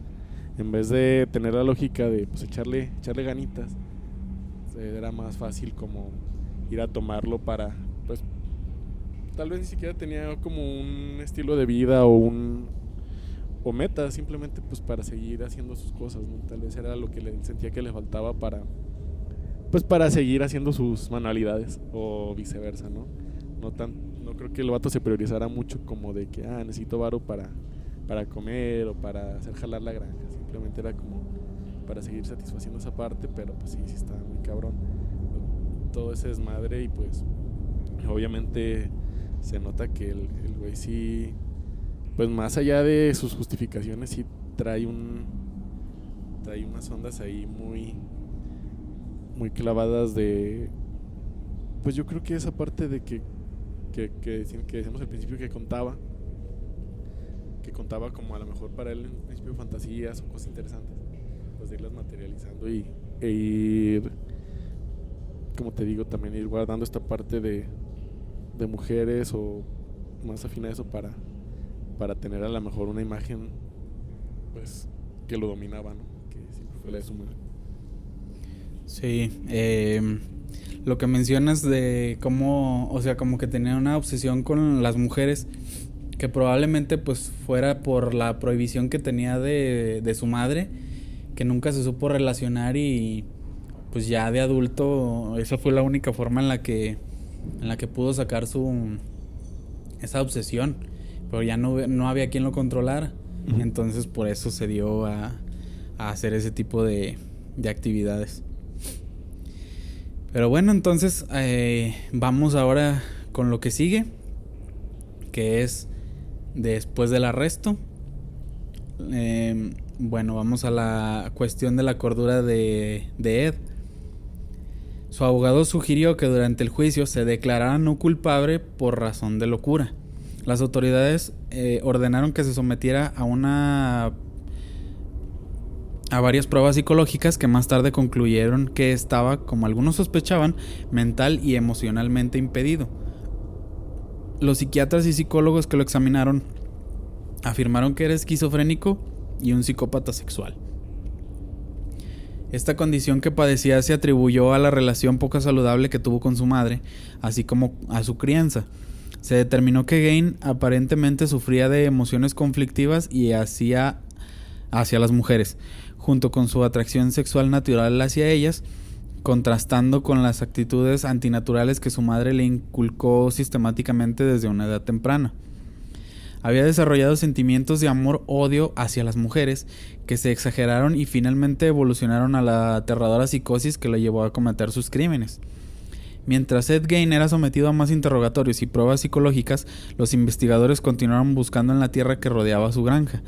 en vez de tener la lógica de pues echarle ganitas, era más fácil como ir a tomarlo para pues tal vez ni siquiera tenía como un estilo de vida o meta, simplemente pues para seguir haciendo sus cosas, ¿no? Tal vez era lo que le sentía que le faltaba para seguir haciendo sus manualidades o viceversa, ¿no? No creo que el vato se priorizara mucho como de que necesito varo para comer o para hacer jalar la granja. Simplemente era como para seguir satisfaciendo esa parte, pero pues sí estaba muy cabrón todo ese desmadre, y pues obviamente se nota que el güey sí, pues más allá de sus justificaciones, sí trae unas ondas ahí muy, muy clavadas de, pues yo creo que esa parte de que decíamos al principio que contaba como a lo mejor para él en principio fantasías o cosas interesantes, pues de irlas materializando e ir, como te digo, también ir guardando esta parte de mujeres o más afín a eso para tener a lo mejor una imagen pues que lo dominaba, ¿no? Que siempre fue la de su madre. Sí, lo que mencionas de cómo, o sea, como que tenía una obsesión con las mujeres, que probablemente pues fuera por la prohibición que tenía de su madre, que nunca se supo relacionar, y pues ya de adulto esa fue la única forma en la que pudo sacar esa obsesión, pero ya no había quien lo controlara. Uh-huh. Entonces por eso se dio a hacer ese tipo de actividades. Pero bueno, entonces vamos ahora con lo que sigue, que es después del arresto. Bueno, vamos a la cuestión de la cordura de Ed. Su abogado sugirió que durante el juicio se declarara no culpable por razón de locura. Las autoridades ordenaron que se sometiera a varias pruebas psicológicas que más tarde concluyeron que estaba, como algunos sospechaban, mental y emocionalmente impedido. Los psiquiatras y psicólogos que lo examinaron afirmaron que era esquizofrénico y un psicópata sexual. Esta condición que padecía se atribuyó a la relación poco saludable que tuvo con su madre, así como a su crianza. Se determinó que Gain aparentemente sufría de emociones conflictivas y hacia las mujeres, junto con su atracción sexual natural hacia ellas, contrastando con las actitudes antinaturales que su madre le inculcó sistemáticamente desde una edad temprana. Había desarrollado sentimientos de amor-odio hacia las mujeres que se exageraron y finalmente evolucionaron a la aterradora psicosis que lo llevó a cometer sus crímenes. Mientras Ed Gein era sometido a más interrogatorios y pruebas psicológicas, los investigadores continuaron buscando en la tierra que rodeaba su granja.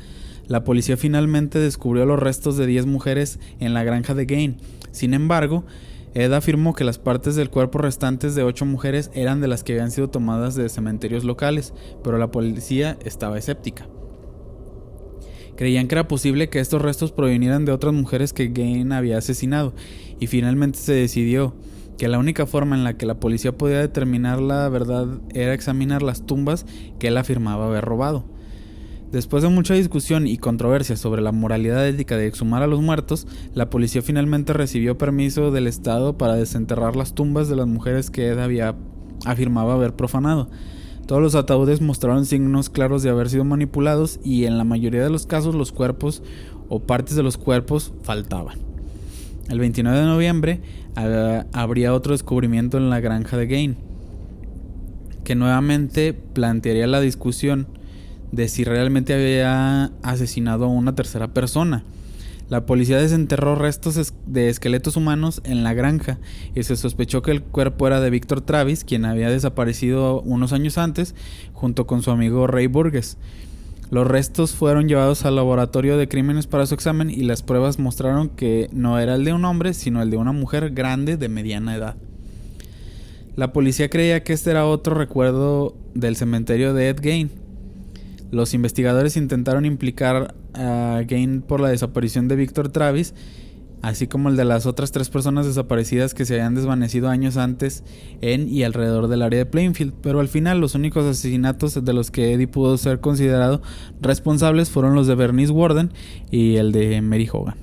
La policía finalmente descubrió los restos de 10 mujeres en la granja de Gein. Sin embargo, Ed afirmó que las partes del cuerpo restantes de 8 mujeres eran de las que habían sido tomadas de cementerios locales, pero la policía estaba escéptica. Creían que era posible que estos restos provinieran de otras mujeres que Gein había asesinado, y finalmente se decidió que la única forma en la que la policía podía determinar la verdad era examinar las tumbas que él afirmaba haber robado. Después de mucha discusión y controversia sobre la moralidad ética de exhumar a los muertos, la policía finalmente recibió permiso del Estado para desenterrar las tumbas de las mujeres que Ed afirmaba haber profanado. Todos los ataúdes mostraron signos claros de haber sido manipulados y en la mayoría de los casos los cuerpos o partes de los cuerpos faltaban. El 29 de noviembre habría otro descubrimiento en la granja de Gein, que nuevamente plantearía la discusión de si realmente había asesinado a una tercera persona. La policía desenterró restos de esqueletos humanos en la granja y se sospechó que el cuerpo era de Victor Travis, quien había desaparecido unos años antes junto con su amigo Ray Burgess. Los restos fueron llevados al laboratorio de crímenes para su examen y las pruebas mostraron que no era el de un hombre, sino el de una mujer grande de mediana edad. La policía creía que este era otro recuerdo del cementerio de Ed Gein. Los investigadores intentaron implicar a Gein por la desaparición de Victor Travis, así como el de las otras 3 personas desaparecidas que se habían desvanecido años antes en y alrededor del área de Plainfield, pero al final los únicos asesinatos de los que Eddie pudo ser considerado responsables fueron los de Bernice Worden y el de Mary Hogan.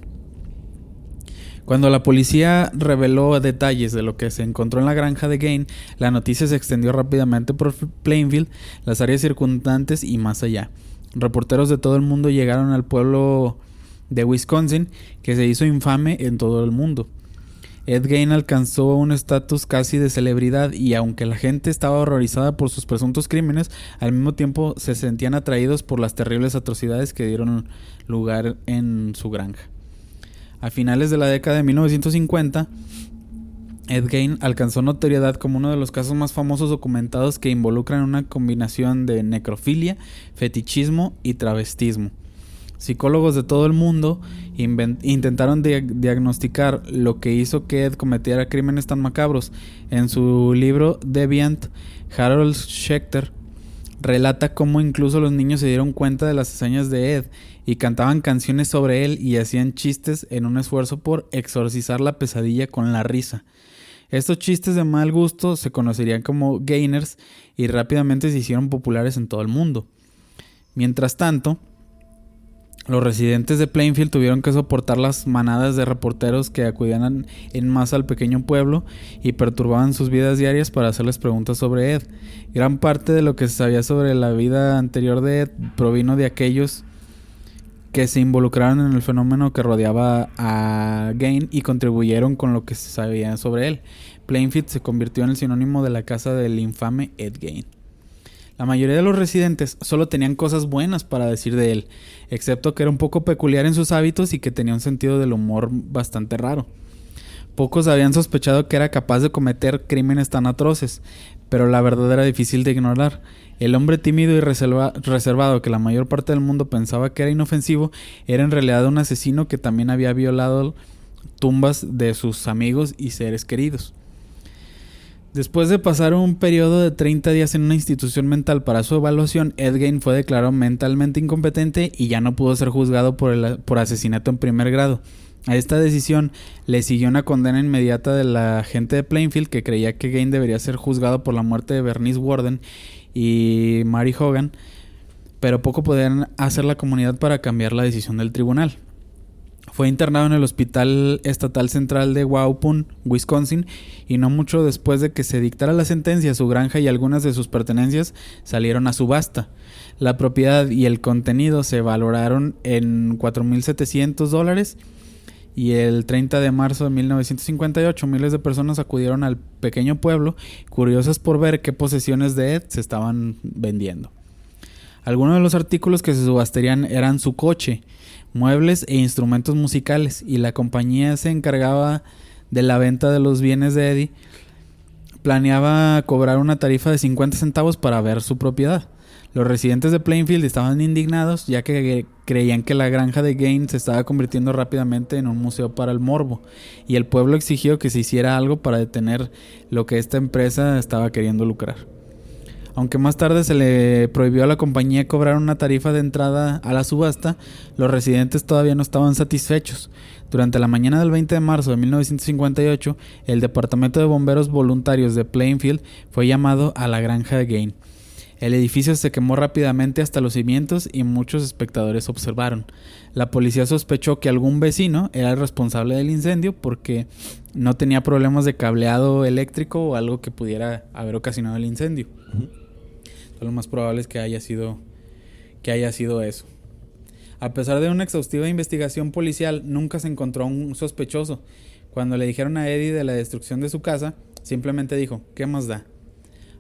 Cuando la policía reveló detalles de lo que se encontró en la granja de Gein, la noticia se extendió rápidamente por Plainfield, las áreas circundantes y más allá. Reporteros de todo el mundo llegaron al pueblo de Wisconsin, que se hizo infame en todo el mundo. Ed Gein alcanzó un estatus casi de celebridad y aunque la gente estaba horrorizada por sus presuntos crímenes, al mismo tiempo se sentían atraídos por las terribles atrocidades que dieron lugar en su granja. A finales de la década de 1950, Ed Gein alcanzó notoriedad como uno de los casos más famosos documentados que involucran una combinación de necrofilia, fetichismo y travestismo. Psicólogos de todo el mundo intentaron diagnosticar lo que hizo que Ed cometiera crímenes tan macabros. En su libro Deviant, Harold Schechter relata cómo incluso los niños se dieron cuenta de las hazañas de Ed y cantaban canciones sobre él y hacían chistes en un esfuerzo por exorcizar la pesadilla con la risa. Estos chistes de mal gusto se conocerían como gainers y rápidamente se hicieron populares en todo el mundo. Mientras tanto, los residentes de Plainfield tuvieron que soportar las manadas de reporteros que acudían en masa al pequeño pueblo y perturbaban sus vidas diarias para hacerles preguntas sobre Ed. Gran parte de lo que se sabía sobre la vida anterior de Ed provino de aquellos que se involucraron en el fenómeno que rodeaba a Gein y contribuyeron con lo que se sabía sobre él. Plainfield se convirtió en el sinónimo de la casa del infame Ed Gein. La mayoría de los residentes solo tenían cosas buenas para decir de él, excepto que era un poco peculiar en sus hábitos y que tenía un sentido del humor bastante raro. Pocos habían sospechado que era capaz de cometer crímenes tan atroces, pero la verdad era difícil de ignorar. El hombre tímido y reservado que la mayor parte del mundo pensaba que era inofensivo, era en realidad un asesino que también había violado tumbas de sus amigos y seres queridos. Después de pasar un periodo de 30 días en una institución mental para su evaluación, Ed Gein fue declarado mentalmente incompetente y ya no pudo ser juzgado por asesinato en primer grado. A esta decisión le siguió una condena inmediata de la gente de Plainfield que creía que Gein debería ser juzgado por la muerte de Bernice Worden y Mary Hogan, pero poco podían hacer la comunidad para cambiar la decisión del tribunal. Fue internado en el Hospital Estatal Central de Waupun, Wisconsin, y no mucho después de que se dictara la sentencia, su granja y algunas de sus pertenencias salieron a subasta. La propiedad y el contenido se valoraron en $4,700 y el 30 de marzo de 1958 miles de personas acudieron al pequeño pueblo, curiosas por ver qué posesiones de Ed se estaban vendiendo. Algunos de los artículos que se subastarían eran su coche, muebles e instrumentos musicales, y la compañía se encargaba de la venta de los bienes de Eddie. Planeaba cobrar una tarifa de 50 centavos para ver su propiedad. Los residentes de Plainfield estaban indignados ya que creían que la granja de Gein se estaba convirtiendo rápidamente en un museo para el morbo, y el pueblo exigió que se hiciera algo para detener lo que esta empresa estaba queriendo lucrar. Aunque más tarde se le prohibió a la compañía cobrar una tarifa de entrada a la subasta, los residentes todavía no estaban satisfechos. Durante la mañana del 20 de marzo de 1958, el Departamento de Bomberos Voluntarios de Plainfield fue llamado a la granja de Gein. El edificio se quemó rápidamente hasta los cimientos y muchos espectadores observaron. La policía sospechó que algún vecino era el responsable del incendio porque no tenía problemas de cableado eléctrico o algo que pudiera haber ocasionado el incendio. Lo más probable es que haya sido eso. A pesar de una exhaustiva investigación policial, nunca se encontró un sospechoso. Cuando le dijeron a Eddie de la destrucción de su casa, simplemente dijo, ¿qué más da?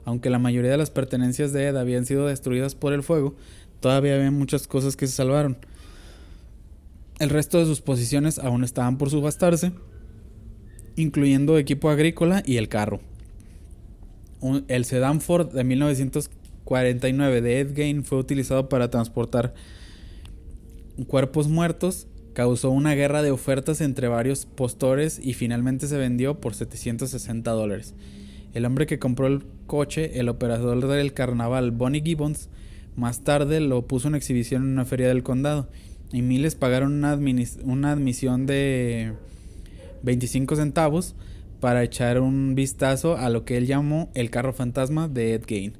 Aunque la mayoría de las pertenencias de Ed habían sido destruidas por el fuego, todavía había muchas cosas que se salvaron. El resto de sus posesiones aún estaban por subastarse, incluyendo equipo agrícola y el carro. El sedán Ford de 1949 de Ed Gein fue utilizado para transportar cuerpos muertos, causó una guerra de ofertas entre varios postores y finalmente se vendió por $760. El hombre que compró el coche, el operador del carnaval Bonnie Gibbons, más tarde lo puso en exhibición en una feria del condado y miles pagaron una admisión de 25 centavos para echar un vistazo a lo que él llamó el carro fantasma de Ed Gein.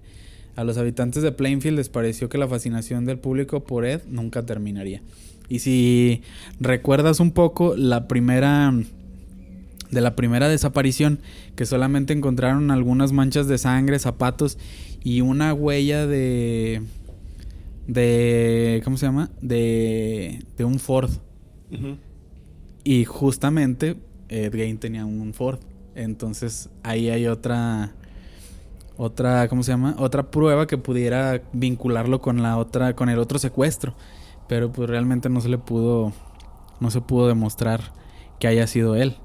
A los habitantes de Plainfield les pareció que la fascinación del público por Ed nunca terminaría. Y si recuerdas un poco de la primera desaparición, que solamente encontraron algunas manchas de sangre, zapatos y una huella de ¿cómo se llama? De un Ford. Uh-huh. Y justamente Ed Gein tenía un Ford. Entonces ahí hay otra ¿cómo se llama? Otra prueba que pudiera vincularlo con el otro secuestro. Pero pues realmente no se pudo demostrar que haya sido él.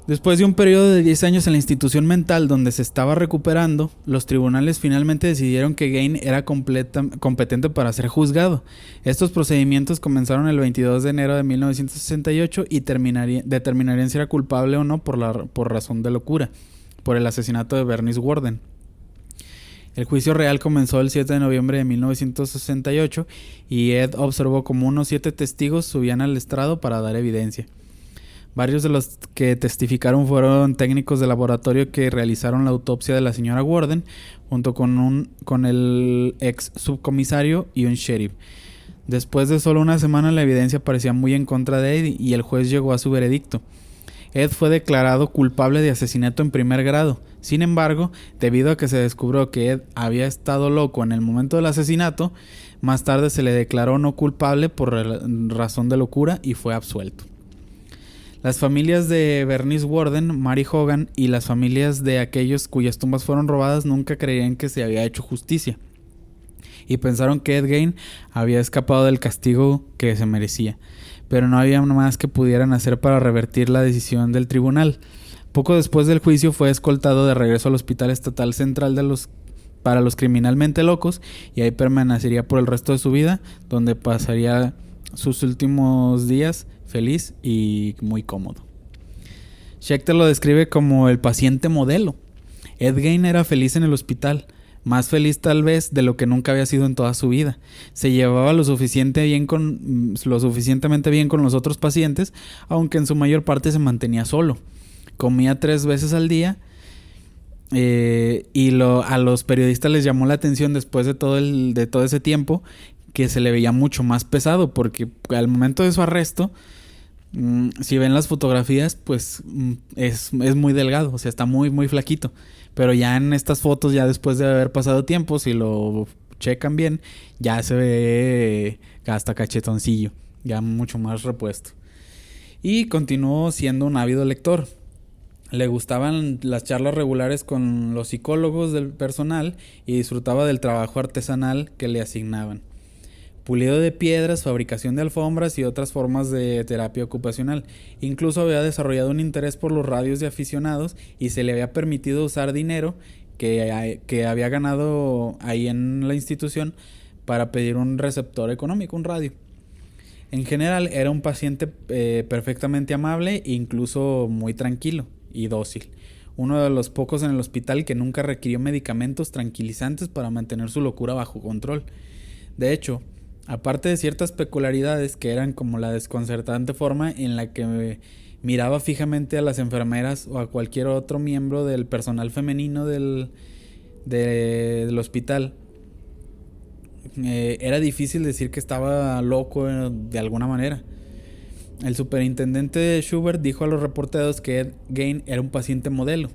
Después de un periodo de 10 años en la institución mental donde se estaba recuperando, los tribunales finalmente decidieron que Gain era competente para ser juzgado. Estos procedimientos comenzaron el 22 de enero de 1968 y determinarían si era culpable o no por razón de locura, por el asesinato de Bernice Worden. El juicio real comenzó el 7 de noviembre de 1968 y Ed observó como unos 7 testigos subían al estrado para dar evidencia. Varios de los que testificaron fueron técnicos de laboratorio que realizaron la autopsia de la señora Worden, junto con el ex subcomisario y un sheriff. Después de solo una semana, la evidencia parecía muy en contra de Ed y el juez llegó a su veredicto. Ed fue declarado culpable de asesinato en primer grado. Sin embargo, debido a que se descubrió que Ed había estado loco en el momento del asesinato, más tarde se le declaró no culpable por razón de locura y fue absuelto. Las familias de Bernice Worden, Mary Hogan y las familias de aquellos cuyas tumbas fueron robadas nunca creían que se había hecho justicia y pensaron que Ed Gein había escapado del castigo que se merecía, pero no había más que pudieran hacer para revertir la decisión del tribunal. Poco después del juicio fue escoltado de regreso al Hospital Estatal Central para los criminalmente locos y ahí permanecería por el resto de su vida, donde pasaría sus últimos días feliz y muy cómodo. Schechter lo describe como el paciente modelo. Ed Gein era feliz en el hospital, más feliz tal vez de lo que nunca había sido en toda su vida. Se llevaba lo suficientemente bien con los otros pacientes, aunque en su mayor parte se mantenía solo. Comía 3 veces al día a los periodistas les llamó la atención después de todo ese tiempo que se le veía mucho más pesado, porque al momento de su arresto, si ven las fotografías, pues es muy delgado, o sea, está muy, muy flaquito. Pero ya en estas fotos, ya después de haber pasado tiempo, si lo checan bien, ya se ve hasta cachetoncillo, ya mucho más repuesto. Y continuó siendo un ávido lector. Le gustaban las charlas regulares con los psicólogos del personal y disfrutaba del trabajo artesanal que le asignaban. Pulido de piedras, fabricación de alfombras y otras formas de terapia ocupacional. Incluso había desarrollado un interés por los radios de aficionados y se le había permitido usar dinero que había ganado ahí en la institución para pedir un receptor económico, un radio. En general era un paciente perfectamente amable e incluso muy tranquilo y dócil. Uno de los pocos en el hospital que nunca requirió medicamentos tranquilizantes para mantener su locura bajo control. De hecho, aparte de ciertas peculiaridades que eran como la desconcertante forma en la que miraba fijamente a las enfermeras o a cualquier otro miembro del personal femenino del hospital, era difícil decir que estaba loco de alguna manera. El superintendente Schubert dijo a los reporteros que Ed Gein era un paciente modelo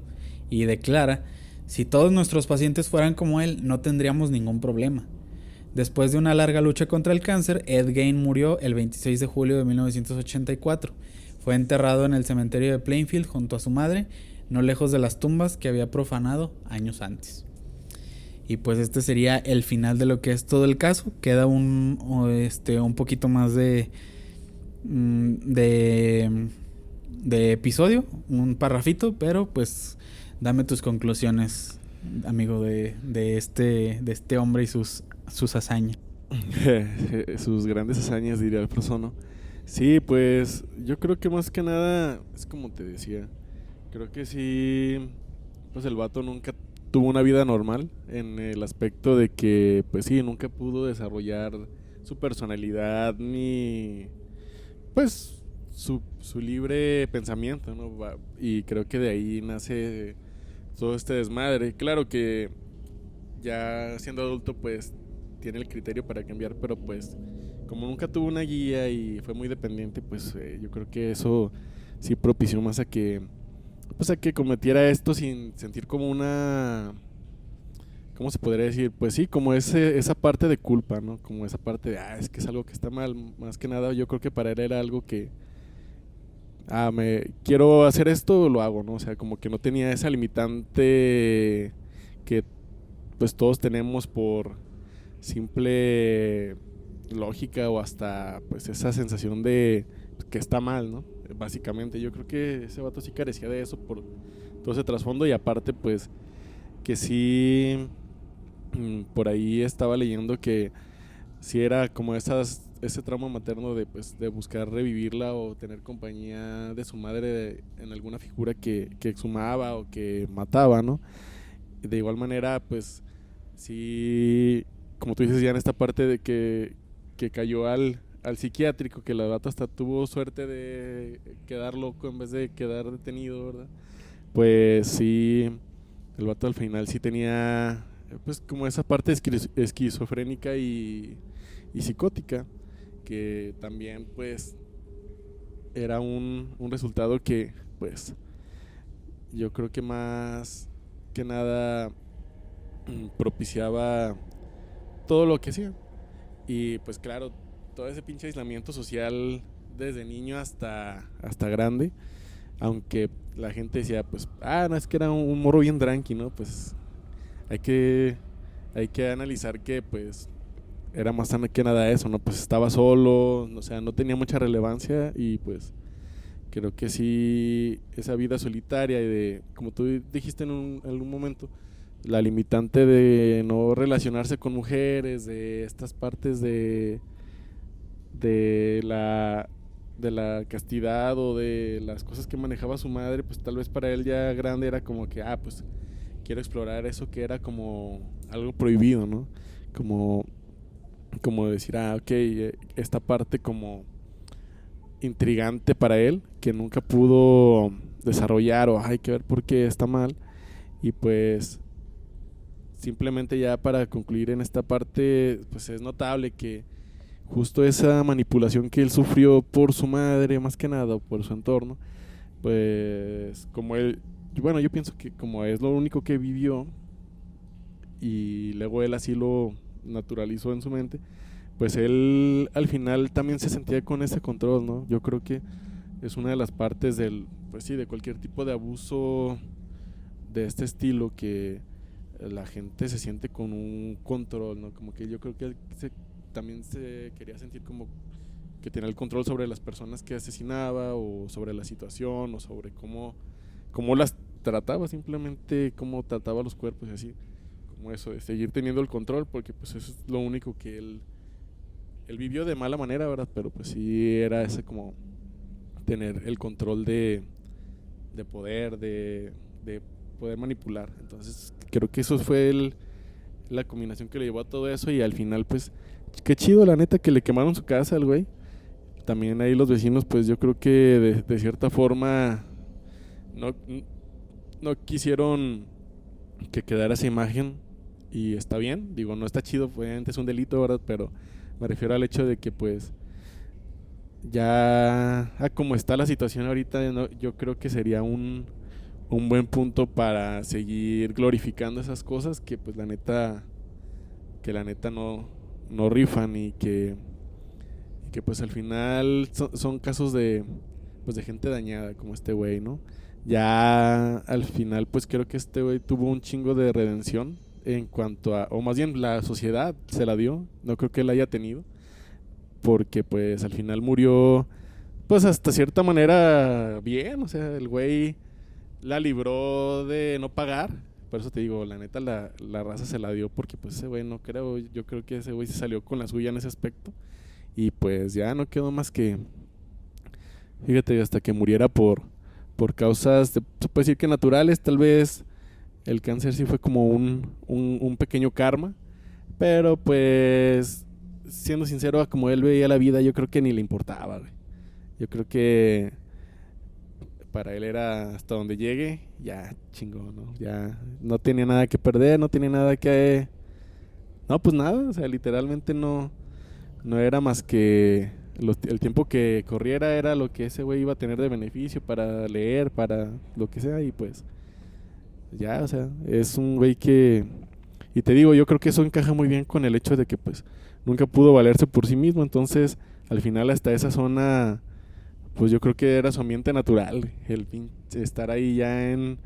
y declara: si todos nuestros pacientes fueran como él, no tendríamos ningún problema. Después de una larga lucha contra el cáncer, Ed Gein murió el 26 de julio de 1984. Fue enterrado en el cementerio de Plainfield junto a su madre, no lejos de las tumbas que había profanado años antes. Y pues este sería el final de lo que es todo el caso. Queda un poquito más de episodio, un parrafito, pero pues dame tus conclusiones, amigo, de este hombre y sus hazañas. Sus grandes hazañas, diría el Prosono. Sí, pues yo creo que más que nada es como te decía. Creo que sí, pues el vato nunca tuvo una vida normal en el aspecto de que, pues sí, nunca pudo desarrollar su personalidad ni, pues, su libre pensamiento, ¿no? Y creo que de ahí nace todo este desmadre. Claro que ya siendo adulto, pues, tiene el criterio para cambiar, pero pues, como nunca tuvo una guía y fue muy dependiente, pues, yo creo que eso sí propició más a que cometiera esto sin sentir como una, ¿cómo se podría decir? Pues sí, como esa parte de culpa, ¿no? Como esa parte de, es que es algo que está mal. Más que nada, yo creo que para él era algo que, quiero hacer esto, lo hago, ¿no? O sea, como que no tenía esa limitante que pues todos tenemos por simple lógica o hasta pues esa sensación de que está mal, ¿no? básicamente. Yo creo que ese vato sí carecía de eso por todo ese trasfondo, y aparte pues que sí, por ahí estaba leyendo que sí era como ese trauma materno de pues de buscar revivirla o tener compañía de su madre en alguna figura que exhumaba o que mataba, ¿no? De igual manera pues sí, como tú dices, ya en esta parte de que cayó al psiquiátrico, que la vato hasta tuvo suerte de quedar loco en vez de quedar detenido, ¿verdad? Pues sí, el vato al final sí tenía pues como esa parte esquizofrénica y psicótica, que también pues era un resultado que pues yo creo que más que nada propiciaba todo lo que hacía. Y pues claro, todo ese pinche aislamiento social desde niño hasta grande, aunque la gente decía pues, no, es que era un morro bien tranqui, ¿no? Pues hay que, hay que analizar que pues era más que nada eso, ¿no? Pues estaba solo, o sea, no tenía mucha relevancia, y pues creo que sí, esa vida solitaria y de, como tú dijiste en algún momento, la limitante de no relacionarse con mujeres, de estas partes de la de la castidad o de las cosas que manejaba su madre, pues tal vez para él ya grande era como que, pues quiero explorar eso que era como algo prohibido, ¿no? Como, como decir, ok, esta parte como intrigante para él, que nunca pudo desarrollar, o hay que ver por qué está mal. Y pues simplemente ya para concluir en esta parte, pues es notable que justo esa manipulación que él sufrió por su madre, más que nada, o por su entorno, pues como él, bueno, yo pienso que como es lo único que vivió y luego él así lo naturalizó en su mente, pues él al final también se sentía con ese control, ¿no? Yo creo que es una de las partes del, pues sí, de cualquier tipo de abuso de este estilo, que la gente se siente con un control, ¿no? Como que yo creo que él también se quería sentir como que tenía el control sobre las personas que asesinaba, o sobre la situación, o sobre cómo las trataba, simplemente cómo trataba los cuerpos y así, como eso, de seguir teniendo el control, porque pues eso es lo único que él vivió de mala manera, ¿verdad? Pero pues sí era ese como tener el control de poder, de poder manipular. Entonces creo que eso fue la combinación que le llevó a todo eso, y al final pues qué chido la neta que le quemaron su casa al güey. También ahí los vecinos pues yo creo que de cierta forma no, no quisieron que quedara esa imagen, y está bien, digo, no está chido, obviamente es un delito, ¿verdad? Pero me refiero al hecho de que pues ya como está la situación ahorita, ¿no? Yo creo que sería un buen punto para seguir glorificando esas cosas que pues la neta no rifan, y que pues al final son casos de pues de gente dañada como este güey, ¿no? Ya al final pues creo que este güey tuvo un chingo de redención en cuanto a, o más bien la sociedad se la dio, no creo que él haya tenido, porque pues al final murió pues hasta cierta manera bien, o sea, el güey la libró de no pagar. Por eso te digo, la neta la raza se la dio, porque pues ese güey no creo, yo creo que ese güey se salió con la suya en ese aspecto, y pues ya no quedó más que, fíjate, hasta que muriera por causas, se puede decir que naturales, tal vez el cáncer sí fue como un pequeño karma, pero pues siendo sincero, como él veía la vida, yo creo que ni le importaba, güey. Yo creo que para él era hasta donde llegue, ya chingón, ¿no? Ya no tenía nada que perder, no tenía nada que... No, pues nada, o sea, literalmente no era más que el tiempo que corriera era lo que ese güey iba a tener de beneficio para leer, para lo que sea, y pues ya, o sea, es un güey que... Y te digo, yo creo que eso encaja muy bien con el hecho de que pues nunca pudo valerse por sí mismo, entonces al final hasta esa zona, pues yo creo que era su ambiente natural, estar ahí ya en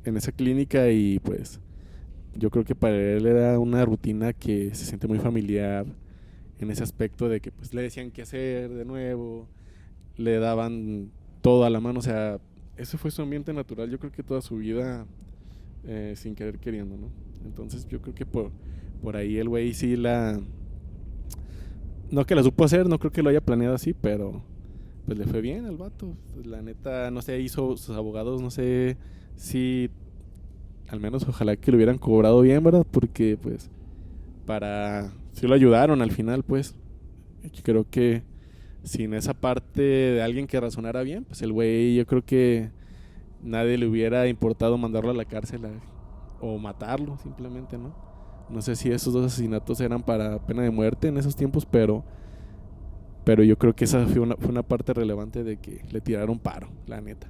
esa clínica, y pues yo creo que para él era una rutina que se siente muy familiar en ese aspecto de que pues le decían qué hacer de nuevo, le daban todo a la mano, o sea, ese fue su ambiente natural, yo creo que toda su vida sin querer queriendo, ¿no? Entonces yo creo que por ahí el güey sí no que la supo hacer, no creo que lo haya planeado así, pero pues le fue bien al vato. La neta, no sé, hizo sus abogados, no sé si al menos ojalá que lo hubieran cobrado bien, ¿verdad? Porque pues sí lo ayudaron al final, pues. Yo creo que sin esa parte de alguien que razonara bien, pues el güey, yo creo que nadie le hubiera importado mandarlo a la cárcel o matarlo simplemente, ¿no? No sé si esos dos asesinatos eran para pena de muerte en esos tiempos, pero yo creo que esa fue una parte relevante de que le tiraron paro, la neta.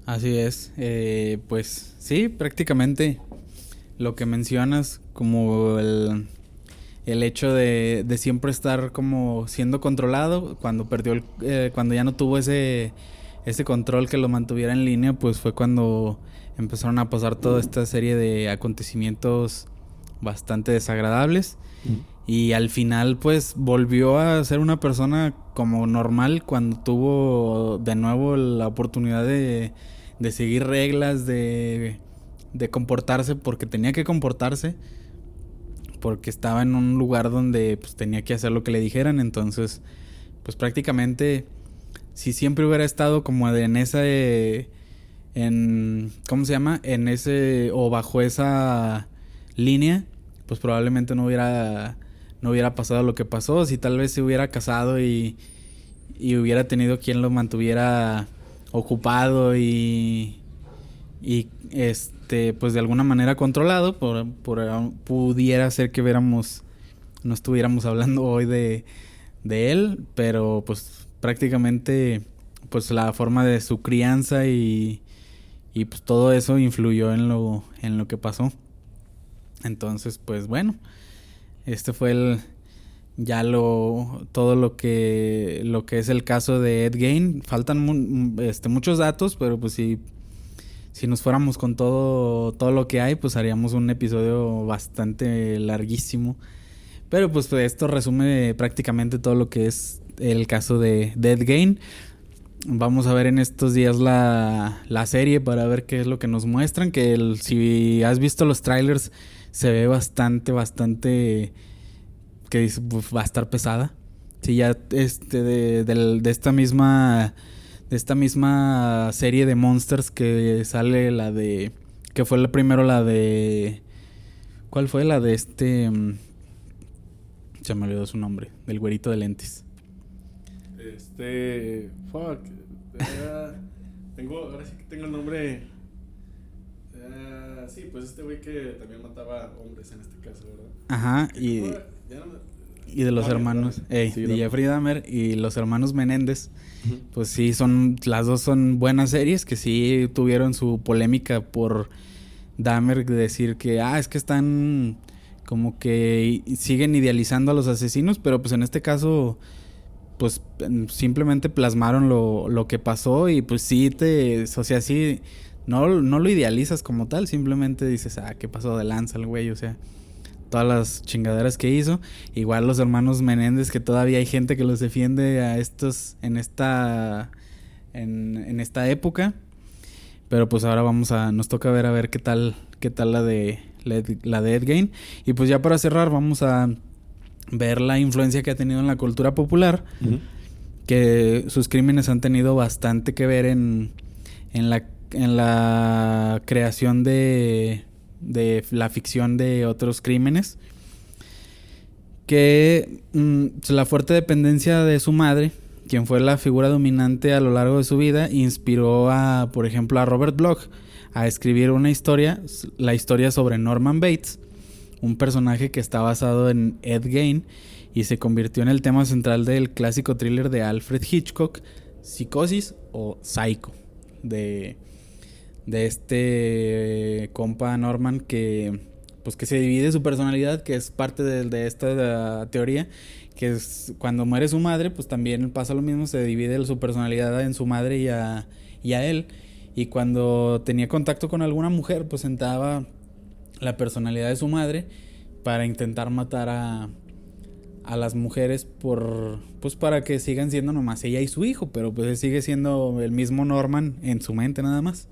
Así es. Pues sí, prácticamente lo que mencionas, como el hecho de siempre estar como siendo controlado, cuando cuando ya no tuvo ese control que lo mantuviera en línea, pues fue cuando empezaron a pasar toda esta serie de acontecimientos bastante desagradables. Y al final pues volvió a ser una persona como normal cuando tuvo de nuevo la oportunidad de seguir reglas, de comportarse porque tenía que comportarse, porque estaba en un lugar donde pues tenía que hacer lo que le dijeran. Entonces pues prácticamente si siempre hubiera estado como en ese ¿cómo se llama? En ese o bajo esa línea, pues probablemente no hubiera pasado lo que pasó. Si tal vez se hubiera casado y hubiera tenido quien lo mantuviera ocupado y pues de alguna manera controlado, pudiera ser que no estuviéramos hablando hoy de él, pero pues prácticamente pues la forma de su crianza y pues todo eso influyó en lo que pasó. Entonces pues bueno, este fue todo lo que es el caso de Ed Gein. Faltan muchos datos, pero pues si nos fuéramos con todo lo que hay, pues haríamos un episodio bastante larguísimo. Pero pues esto resume prácticamente todo lo que es el caso de Ed Gein. Vamos a ver en estos días la serie para ver qué es lo que nos muestran. Que si has visto los trailers, se ve bastante que dice, va a estar pesada. Sí, ya de esta misma serie de Monsters que sale que fue primero la de ¿cuál fue? La de se me olvidó su nombre, del güerito de lentes. Fuck. Ahora sí que tengo el nombre. Sí, pues este güey que también mataba hombres en este caso, ¿verdad? Ajá, y de los hermanos, sí, de Jeffrey Dahmer y los hermanos Menéndez. Uh-huh. Pues sí, las dos son buenas series que sí tuvieron su polémica por Dahmer decir que es que están como que siguen idealizando a los asesinos, pero pues en este caso pues simplemente plasmaron lo que pasó y pues sí o sea, sí no lo idealizas como tal, simplemente dices, qué pasó de lanza el güey, o sea, todas las chingaderas que hizo. Igual los hermanos Menéndez, que todavía hay gente que los defiende a estos en esta época. Pero pues ahora nos toca ver qué tal la de Ed Gein. Y pues ya para cerrar vamos a ver la influencia que ha tenido en la cultura popular. Uh-huh. Que sus crímenes han tenido bastante que ver en la creación de la ficción de otros crímenes. Que la fuerte dependencia de su madre, quien fue la figura dominante a lo largo de su vida, inspiró por ejemplo, a Robert Bloch a escribir la historia sobre Norman Bates, un personaje que está basado en Ed Gein y se convirtió en el tema central del clásico thriller de Alfred Hitchcock, Psicosis o Psycho, de este compa Norman que se divide su personalidad, que es parte de esta teoría, que es cuando muere su madre, pues también pasa lo mismo, se divide su personalidad en su madre y a él, y cuando tenía contacto con alguna mujer, pues sentaba la personalidad de su madre para intentar matar a las mujeres pues para que sigan siendo nomás ella y su hijo, pero pues sigue siendo el mismo Norman en su mente nada más.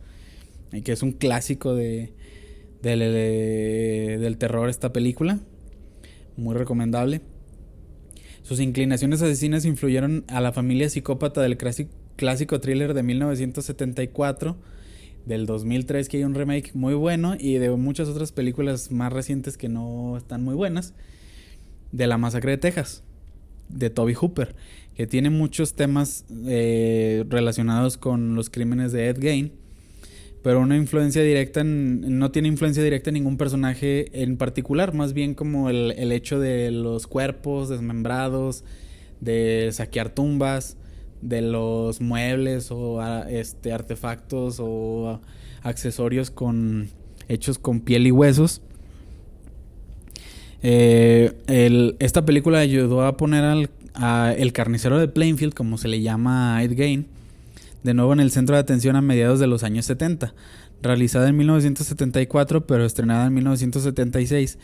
Y que es un clásico del terror esta película. Muy recomendable. Sus inclinaciones asesinas influyeron a la familia psicópata del clásico thriller de 1974, del 2003, que hay un remake muy bueno, y de muchas otras películas más recientes que no están muy buenas, de La Masacre de Texas, de Tobe Hooper, que tiene muchos temas relacionados con los crímenes de Ed Gein, pero no tiene influencia directa en ningún personaje en particular, más bien como el hecho de los cuerpos desmembrados, de saquear tumbas, de los muebles o artefactos o accesorios hechos con piel y huesos. Esta película ayudó a poner a El Carnicero de Plainfield, como se le llama a Ed Gein, de nuevo en el centro de atención a mediados de los años 70. Realizada en 1974, pero estrenada en 1976.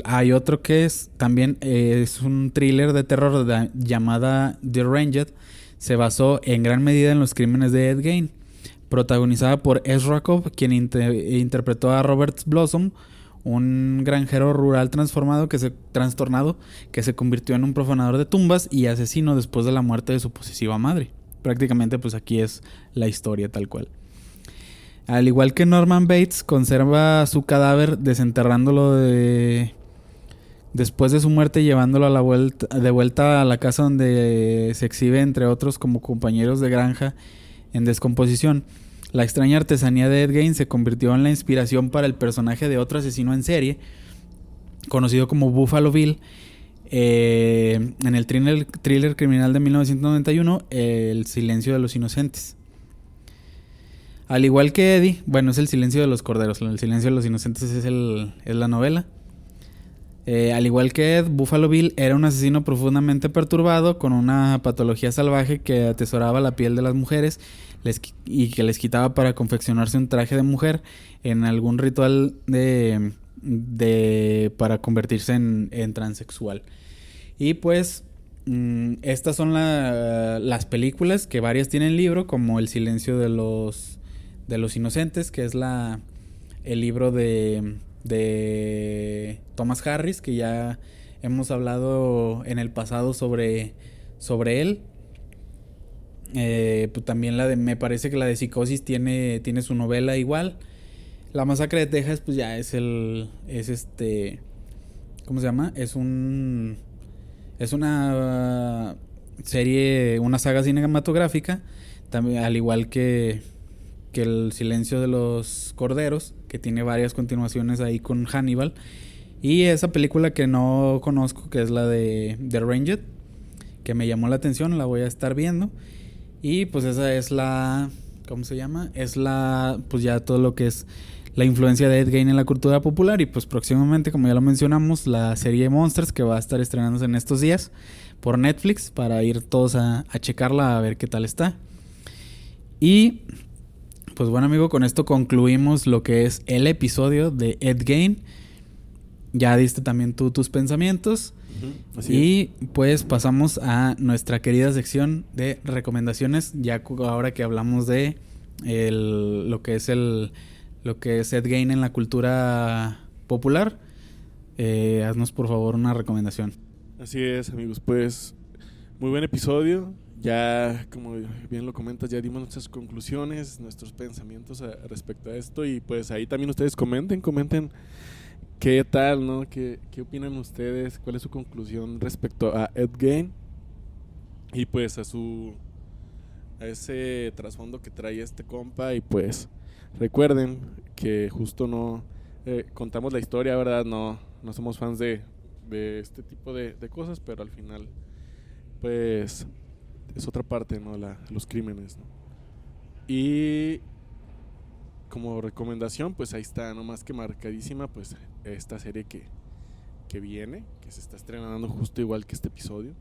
Hay otro que también es un thriller de terror llamada The Ranged. Se basó en gran medida en los crímenes de Ed Gein. Protagonizada por Ezra Cobb, quien interpretó a Robert Blossom, un granjero rural trastornado que se convirtió en un profanador de tumbas y asesino después de la muerte de su posesiva madre. Prácticamente pues aquí es la historia tal cual. Al igual que Norman Bates, conserva su cadáver desenterrándolo después de su muerte, llevándolo de vuelta a la casa donde se exhibe entre otros como compañeros de granja en descomposición. La extraña artesanía de Ed Gein se convirtió en la inspiración para el personaje de otro asesino en serie, conocido como Buffalo Bill, en el thriller criminal de 1991, El Silencio de los Inocentes. Al igual que Eddie, es El Silencio de los Corderos. El Silencio de los Inocentes es la novela. Al igual que Ed, Buffalo Bill era un asesino profundamente perturbado con una patología salvaje que atesoraba la piel de las mujeres y que les quitaba para confeccionarse un traje de mujer en algún ritual para convertirse en transexual. Y pues estas son las películas, que varias tienen libro, como El Silencio de los Inocentes, que es el libro de Thomas Harris, que ya hemos hablado en el pasado sobre él. Pues también me parece que la de Psicosis tiene su novela igual. La Masacre de Texas pues ya ¿cómo se llama? Es una serie, una saga cinematográfica, también, al igual que El Silencio de los Corderos, que tiene varias continuaciones ahí con Hannibal. Y esa película que no conozco, que es la de The Ranged, que me llamó la atención, la voy a estar viendo. Y pues esa es ¿cómo se llama? Es pues ya todo lo que es la influencia de Ed Gein en la cultura popular. Y pues próximamente, como ya lo mencionamos, la serie Monsters, que va a estar estrenándose en estos días por Netflix, para ir todos a checarla, a ver qué tal está. Y pues bueno, amigo, con esto concluimos lo que es el episodio de Ed Gein. Ya diste también tú tus pensamientos. Y pues pasamos a nuestra querida sección de recomendaciones, ya ahora que hablamos de lo que es Ed Gein en la cultura popular. Haznos por favor una recomendación. Así es, amigos, pues muy buen episodio. Ya, como bien lo comentas, ya dimos nuestras conclusiones, nuestros pensamientos respecto a esto. Y pues ahí también ustedes comenten qué tal, ¿no? ¿Qué opinan ustedes? ¿Cuál es su conclusión respecto a Ed Gein? Y pues a ese trasfondo que trae este compa. Y pues recuerden que justo no contamos la historia, ¿verdad? No somos fans de este tipo de cosas, pero al final pues es otra parte, ¿no? Los crímenes, ¿no? Y como recomendación, pues ahí está, no más que marcadísima, pues esta serie que viene, que se está estrenando justo igual que este episodio.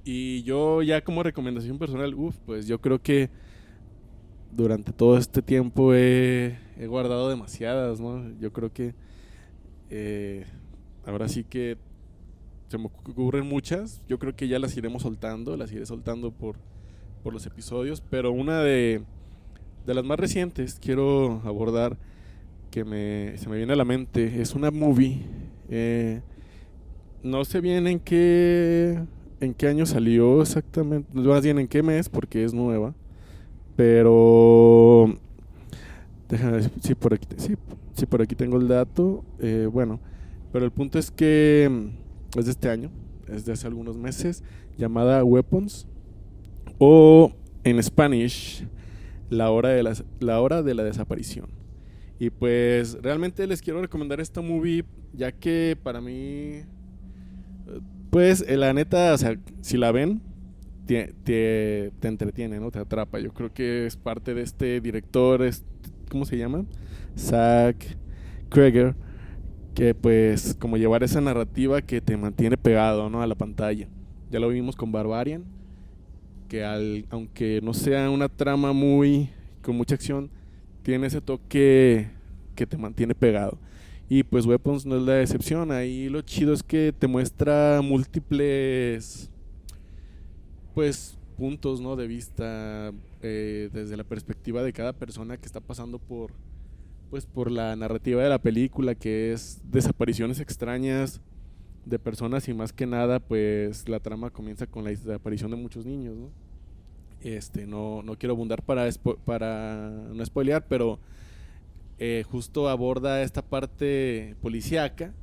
Y yo ya como recomendación personal, pues yo creo que durante todo este tiempo he guardado demasiadas, ¿no? Yo creo que Ahora sí que se me ocurren muchas. Yo creo que ya las iremos soltando, las iré soltando por los episodios. Pero una de las más recientes quiero abordar, que se me viene a la mente, es una movie. No sé bien en qué año salió exactamente, más bien en qué mes, porque es nueva. Pero déjame ver si por aquí, sí, por aquí tengo el dato. Bueno, pero el punto es que es de este año, es de hace algunos meses, llamada Weapons, o en Spanish, la hora de la desaparición. Y pues realmente les quiero recomendar esta movie, ya que para mí, pues la neta, o sea, si la ven, te entretiene, ¿no? Te atrapa. Yo creo que es parte de este director, ¿cómo se llama? Zach Cregger, que pues como llevar esa narrativa que te mantiene pegado, ¿no? A la pantalla. Ya lo vimos con Barbarian, que aunque no sea una trama con mucha acción, tiene ese toque que te mantiene pegado. Y pues Weapons no es la excepción. Ahí lo chido es que te muestra múltiples, pues, puntos, ¿no? De vista, desde la perspectiva de cada persona que está pasando por la narrativa de la película, que es desapariciones extrañas de personas, y más que nada pues la trama comienza con la desaparición de muchos niños, ¿no? No quiero abundar para no spoilear, pero justo aborda esta parte policíaca,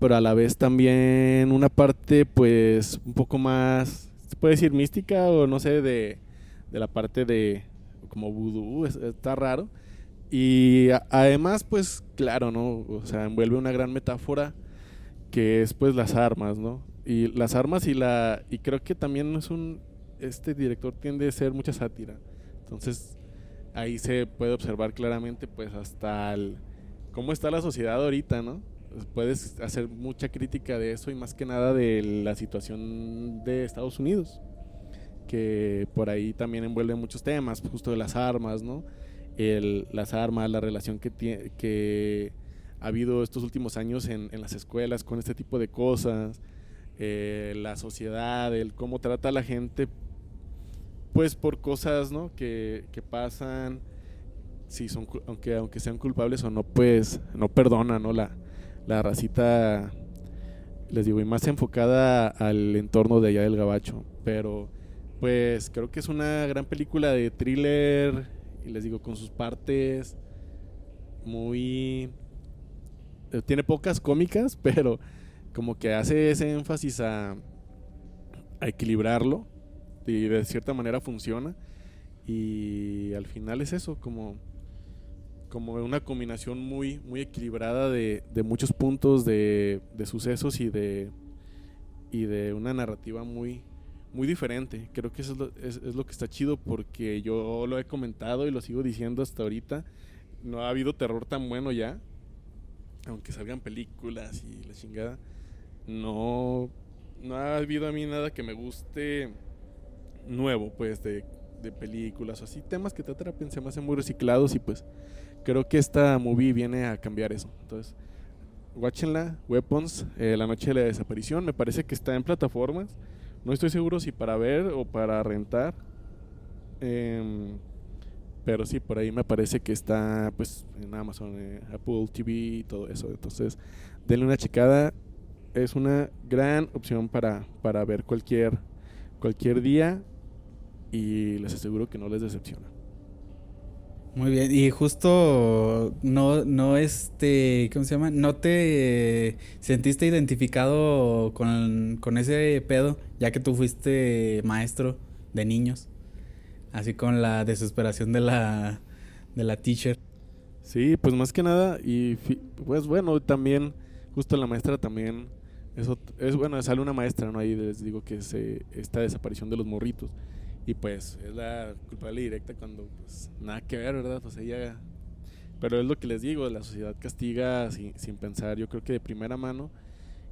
pero a la vez también una parte pues un poco más, se puede decir mística, o no sé, de la parte de como vudú, está raro. Y además pues claro, ¿no? O sea, envuelve una gran metáfora, que es pues las armas, ¿no? Y las armas y creo que también este director tiende a ser mucha sátira. Entonces ahí se puede observar claramente pues hasta cómo está la sociedad ahorita, ¿no? Puedes hacer mucha crítica de eso, y más que nada de la situación de Estados Unidos, que por ahí también envuelve muchos temas, justo de las armas, ¿no? Las armas, la relación que ha habido estos últimos años en las escuelas con este tipo de cosas, la sociedad, el cómo trata a la gente pues por cosas, ¿no? que pasan, si son, aunque sean culpables o no, pues no perdona, ¿no? La racita, les digo, y más enfocada al entorno de allá del Gabacho. Pero pues creo que es una gran película de thriller, y les digo, con sus partes muy, tiene pocas cómicas, pero como que hace ese énfasis a equilibrarlo, y de cierta manera funciona. Y al final es eso, como una combinación muy equilibrada de muchos puntos de sucesos, y de una narrativa muy diferente. Creo que eso es lo que está chido, porque yo lo he comentado y lo sigo diciendo hasta ahorita. No ha habido terror tan bueno ya, aunque salgan películas y la chingada. No ha habido a mí nada que me guste nuevo, pues, de películas o así. Temas que te atrapen, se me hacen muy reciclados, y pues creo que esta movie viene a cambiar eso. Entonces, watchenla, Weapons, La noche de la desaparición. Me parece que está en plataformas. No estoy seguro si para ver o para rentar. Pero sí, por ahí me parece que está pues en Amazon, Apple TV y todo eso. Entonces, denle una checada. Es una gran opción para ver cualquier día, y les aseguro que no les decepciona. Muy bien, y justo ¿cómo se llama? ¿No te sentiste identificado con ese pedo, ya que tú fuiste maestro de niños? Así con la desesperación de la teacher. Sí, pues más que nada, y pues bueno, también, justo la maestra también, eso es bueno, sale una maestra, ¿no? Ahí les digo que esta desaparición de los morritos, y pues es la culpable directa, cuando pues nada que ver, ¿verdad? Pues ella, pero es lo que les digo, la sociedad castiga sin pensar, yo creo que de primera mano,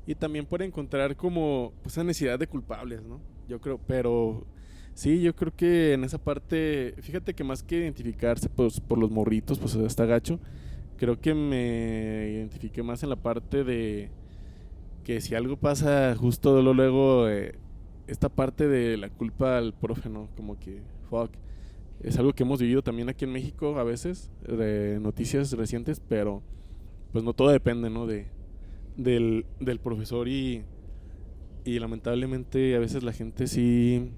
y también por encontrar como pues esa necesidad de culpables, ¿no? Yo creo, pero sí, yo creo que en esa parte, fíjate que más que identificarse pues por los morritos, pues está gacho. creo que me identifiqué más en la parte de que si algo pasa justo luego, esta parte de la culpa al profe, ¿no? Como que, fuck. Es algo que hemos vivido también aquí en México a veces, de noticias recientes, pero pues no todo depende, ¿no? Del profesor y lamentablemente a veces la gente sí,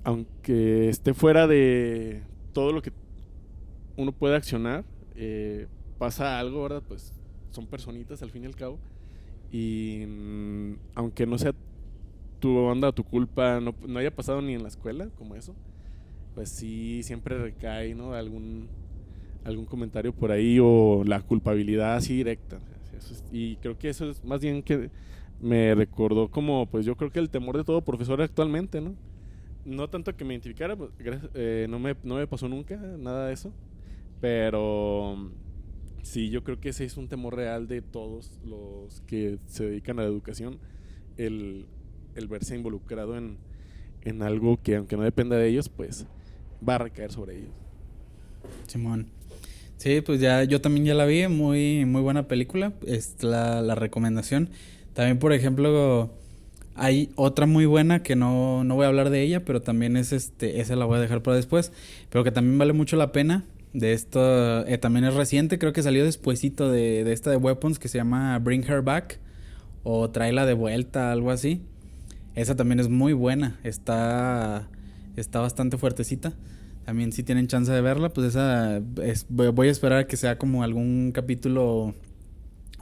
aunque esté fuera de todo lo que uno puede accionar, pasa algo, ¿verdad? Pues son personitas al fin y al cabo. Y aunque no sea tu onda o tu culpa, no haya pasado ni en la escuela como eso, pues sí siempre recae, ¿no? Algún comentario por ahí o la culpabilidad así directa. Y creo que eso es más bien que me recordó como, pues yo creo que el temor de todo profesor actualmente, ¿no? No tanto que me identificara, pues, no me pasó nunca nada de eso, pero sí, yo creo que ese es un temor real de todos los que se dedican a la educación, el verse involucrado en algo que aunque no dependa de ellos, pues va a recaer sobre ellos. Simón. Sí, pues ya yo también ya la vi, muy muy buena película, es la recomendación. También, por ejemplo, hay otra muy buena que no voy a hablar de ella, pero también es esa la voy a dejar para después, pero que también vale mucho la pena. De esto también es reciente, creo que salió despuesito de esta de Weapons, que se llama Bring Her Back o Tráela de vuelta, algo así. Esa también es muy buena, está bastante fuertecita. También si tienen chance de verla, pues esa voy a esperar a que sea como algún capítulo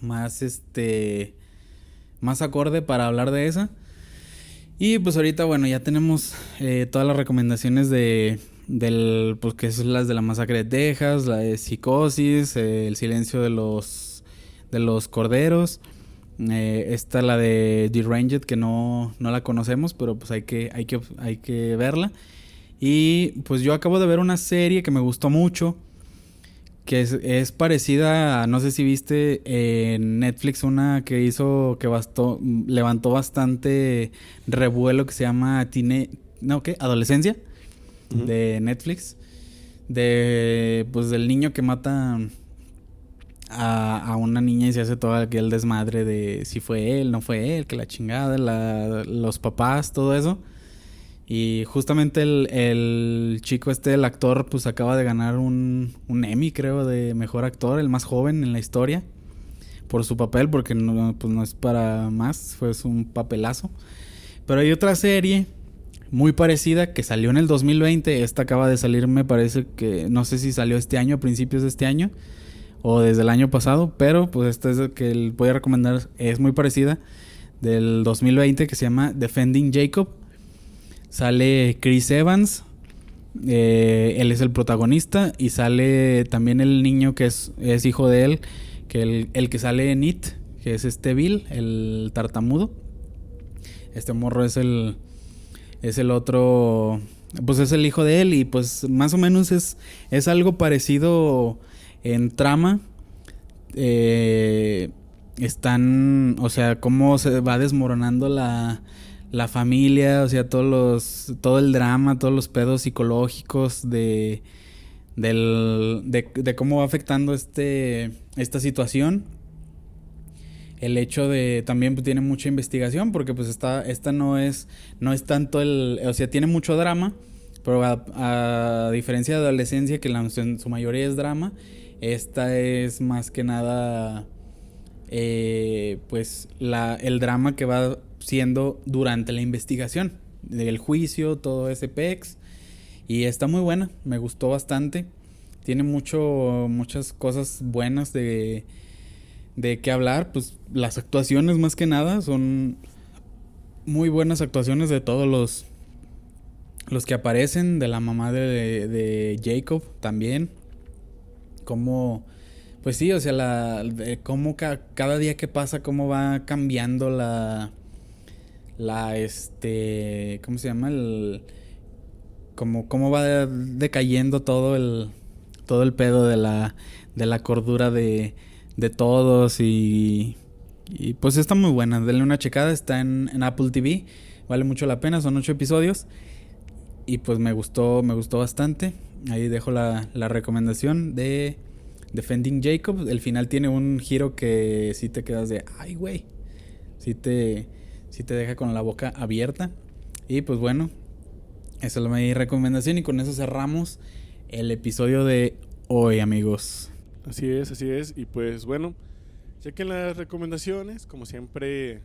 más más acorde para hablar de esa. Y pues ahorita, bueno, ya tenemos todas las recomendaciones pues que son las de la masacre de Texas, la de Psicosis, el silencio de los corderos. Esta la de Deranged, que no la conocemos, pero pues hay que verla. Y pues yo acabo de ver una serie que me gustó mucho, que es parecida a, no sé si viste en Netflix una que levantó bastante revuelo, que se llama Adolescencia, uh-huh, de Netflix, pues del niño que mata a una niña y se hace todo aquel desmadre de si fue él, no fue él, que la chingada, los papás, todo eso. Y justamente el chico el actor, pues acaba de ganar un Emmy, creo, de mejor actor, el más joven en la historia, por su papel, porque pues no es para más, fue un papelazo. Pero hay otra serie muy parecida que salió en el 2020, esta acaba de salir, me parece que, no sé si salió este año, a principios de este año, o desde el año pasado, pero pues esta es que voy a recomendar, es muy parecida, del 2020, que se llama Defending Jacob. Sale Chris Evans, él es el protagonista, y sale también el niño que es hijo de él, que el que sale en It, que es Bill, el tartamudo. Este morro es el otro, pues es el hijo de él, y pues más o menos es algo parecido en trama. O sea, cómo se va desmoronando la familia, o sea, todo el drama, todos los pedos psicológicos de cómo va afectando esta situación. El hecho de también tiene mucha investigación, porque pues esta no es tanto o sea, tiene mucho drama, pero a diferencia de Adolescencia, que en su mayoría es drama, esta es más que nada pues el drama que va siendo durante la investigación del juicio, todo ese pex. Y está muy buena, me gustó bastante. Tiene muchas cosas buenas de qué hablar. Pues las actuaciones, más que nada, son muy buenas actuaciones de todos los que aparecen. De la mamá de Jacob también. Como, pues sí, o sea, cómo cada día que pasa, cómo va cambiando ¿cómo se llama? Cómo va decayendo todo el pedo de la cordura de todos, y pues está muy buena. Denle una checada, está en Apple TV, vale mucho la pena, son 8 episodios y pues me gustó bastante. Ahí dejo la recomendación de Defending Jacob. El final tiene un giro que sí te quedas de, ay, güey. Sí te deja con la boca abierta. Y pues bueno, esa es mi recomendación y con eso cerramos el episodio de hoy, amigos. Así es. Y pues bueno, chequen las recomendaciones. Como siempre,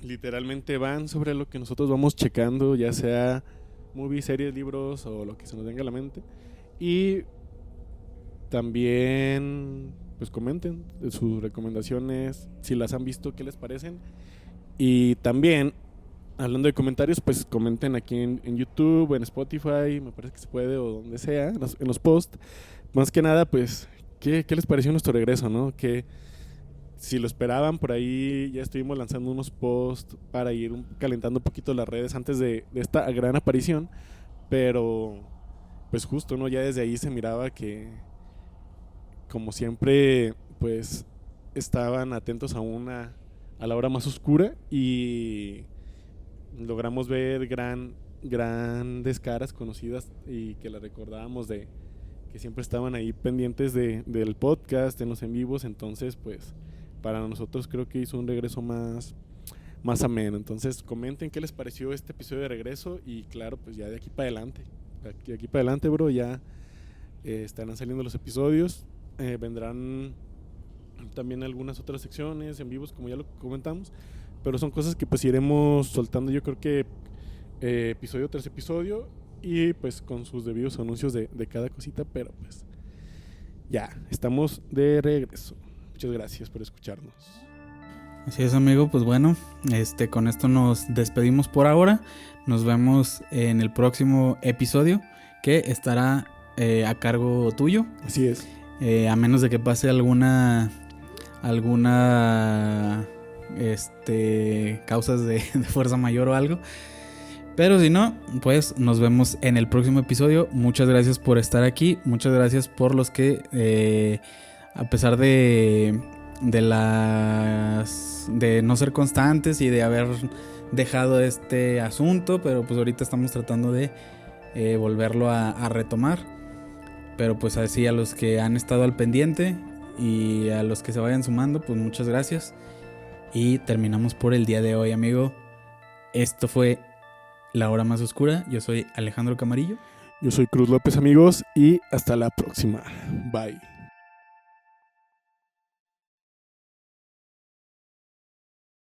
literalmente van sobre lo que nosotros vamos checando, ya sea movies, series, libros o lo que se nos venga a la mente. Y también pues comenten sus recomendaciones, si las han visto, qué les parecen. Y también, hablando de comentarios, pues comenten aquí en YouTube, en Spotify, me parece que se puede, o donde sea, en los posts. Más que nada, pues, ¿qué les pareció nuestro regreso, no? Que si lo esperaban, por ahí ya estuvimos lanzando unos posts para ir calentando un poquito las redes antes de esta gran aparición. Pero, pues justo, ¿no? Ya desde ahí se miraba que, como siempre, pues, estaban atentos a la hora más oscura y logramos ver grandes caras conocidas y que las recordábamos que siempre estaban ahí pendientes del podcast, en los en vivos. Entonces pues para nosotros creo que hizo un regreso más ameno. Entonces comenten qué les pareció este episodio de regreso y claro, pues ya de aquí para adelante, bro, ya estarán saliendo los episodios, vendrán también algunas otras secciones en vivos como ya lo comentamos, pero son cosas que pues iremos soltando, yo creo que episodio tras episodio y pues con sus debidos anuncios de cada cosita. Pero pues ya estamos de regreso. Muchas gracias por escucharnos. Así es, amigo, pues bueno, con esto nos despedimos por ahora. Nos vemos en el próximo episodio que estará a cargo tuyo. Así es. A menos de que pase alguna causas de fuerza mayor o algo. Pero si no, pues nos vemos en el próximo episodio. Muchas gracias por estar aquí. Muchas gracias por los que, a pesar de no ser constantes y de haber dejado este asunto, pero pues ahorita estamos tratando de volverlo a retomar. Pero pues así, a los que han estado al pendiente y a los que se vayan sumando, pues muchas gracias. Y terminamos por el día de hoy, amigo. Esto fue La Hora Más Oscura. Yo soy Alejandro Camarillo. Yo soy Cruz López, amigos, y hasta la próxima. Bye.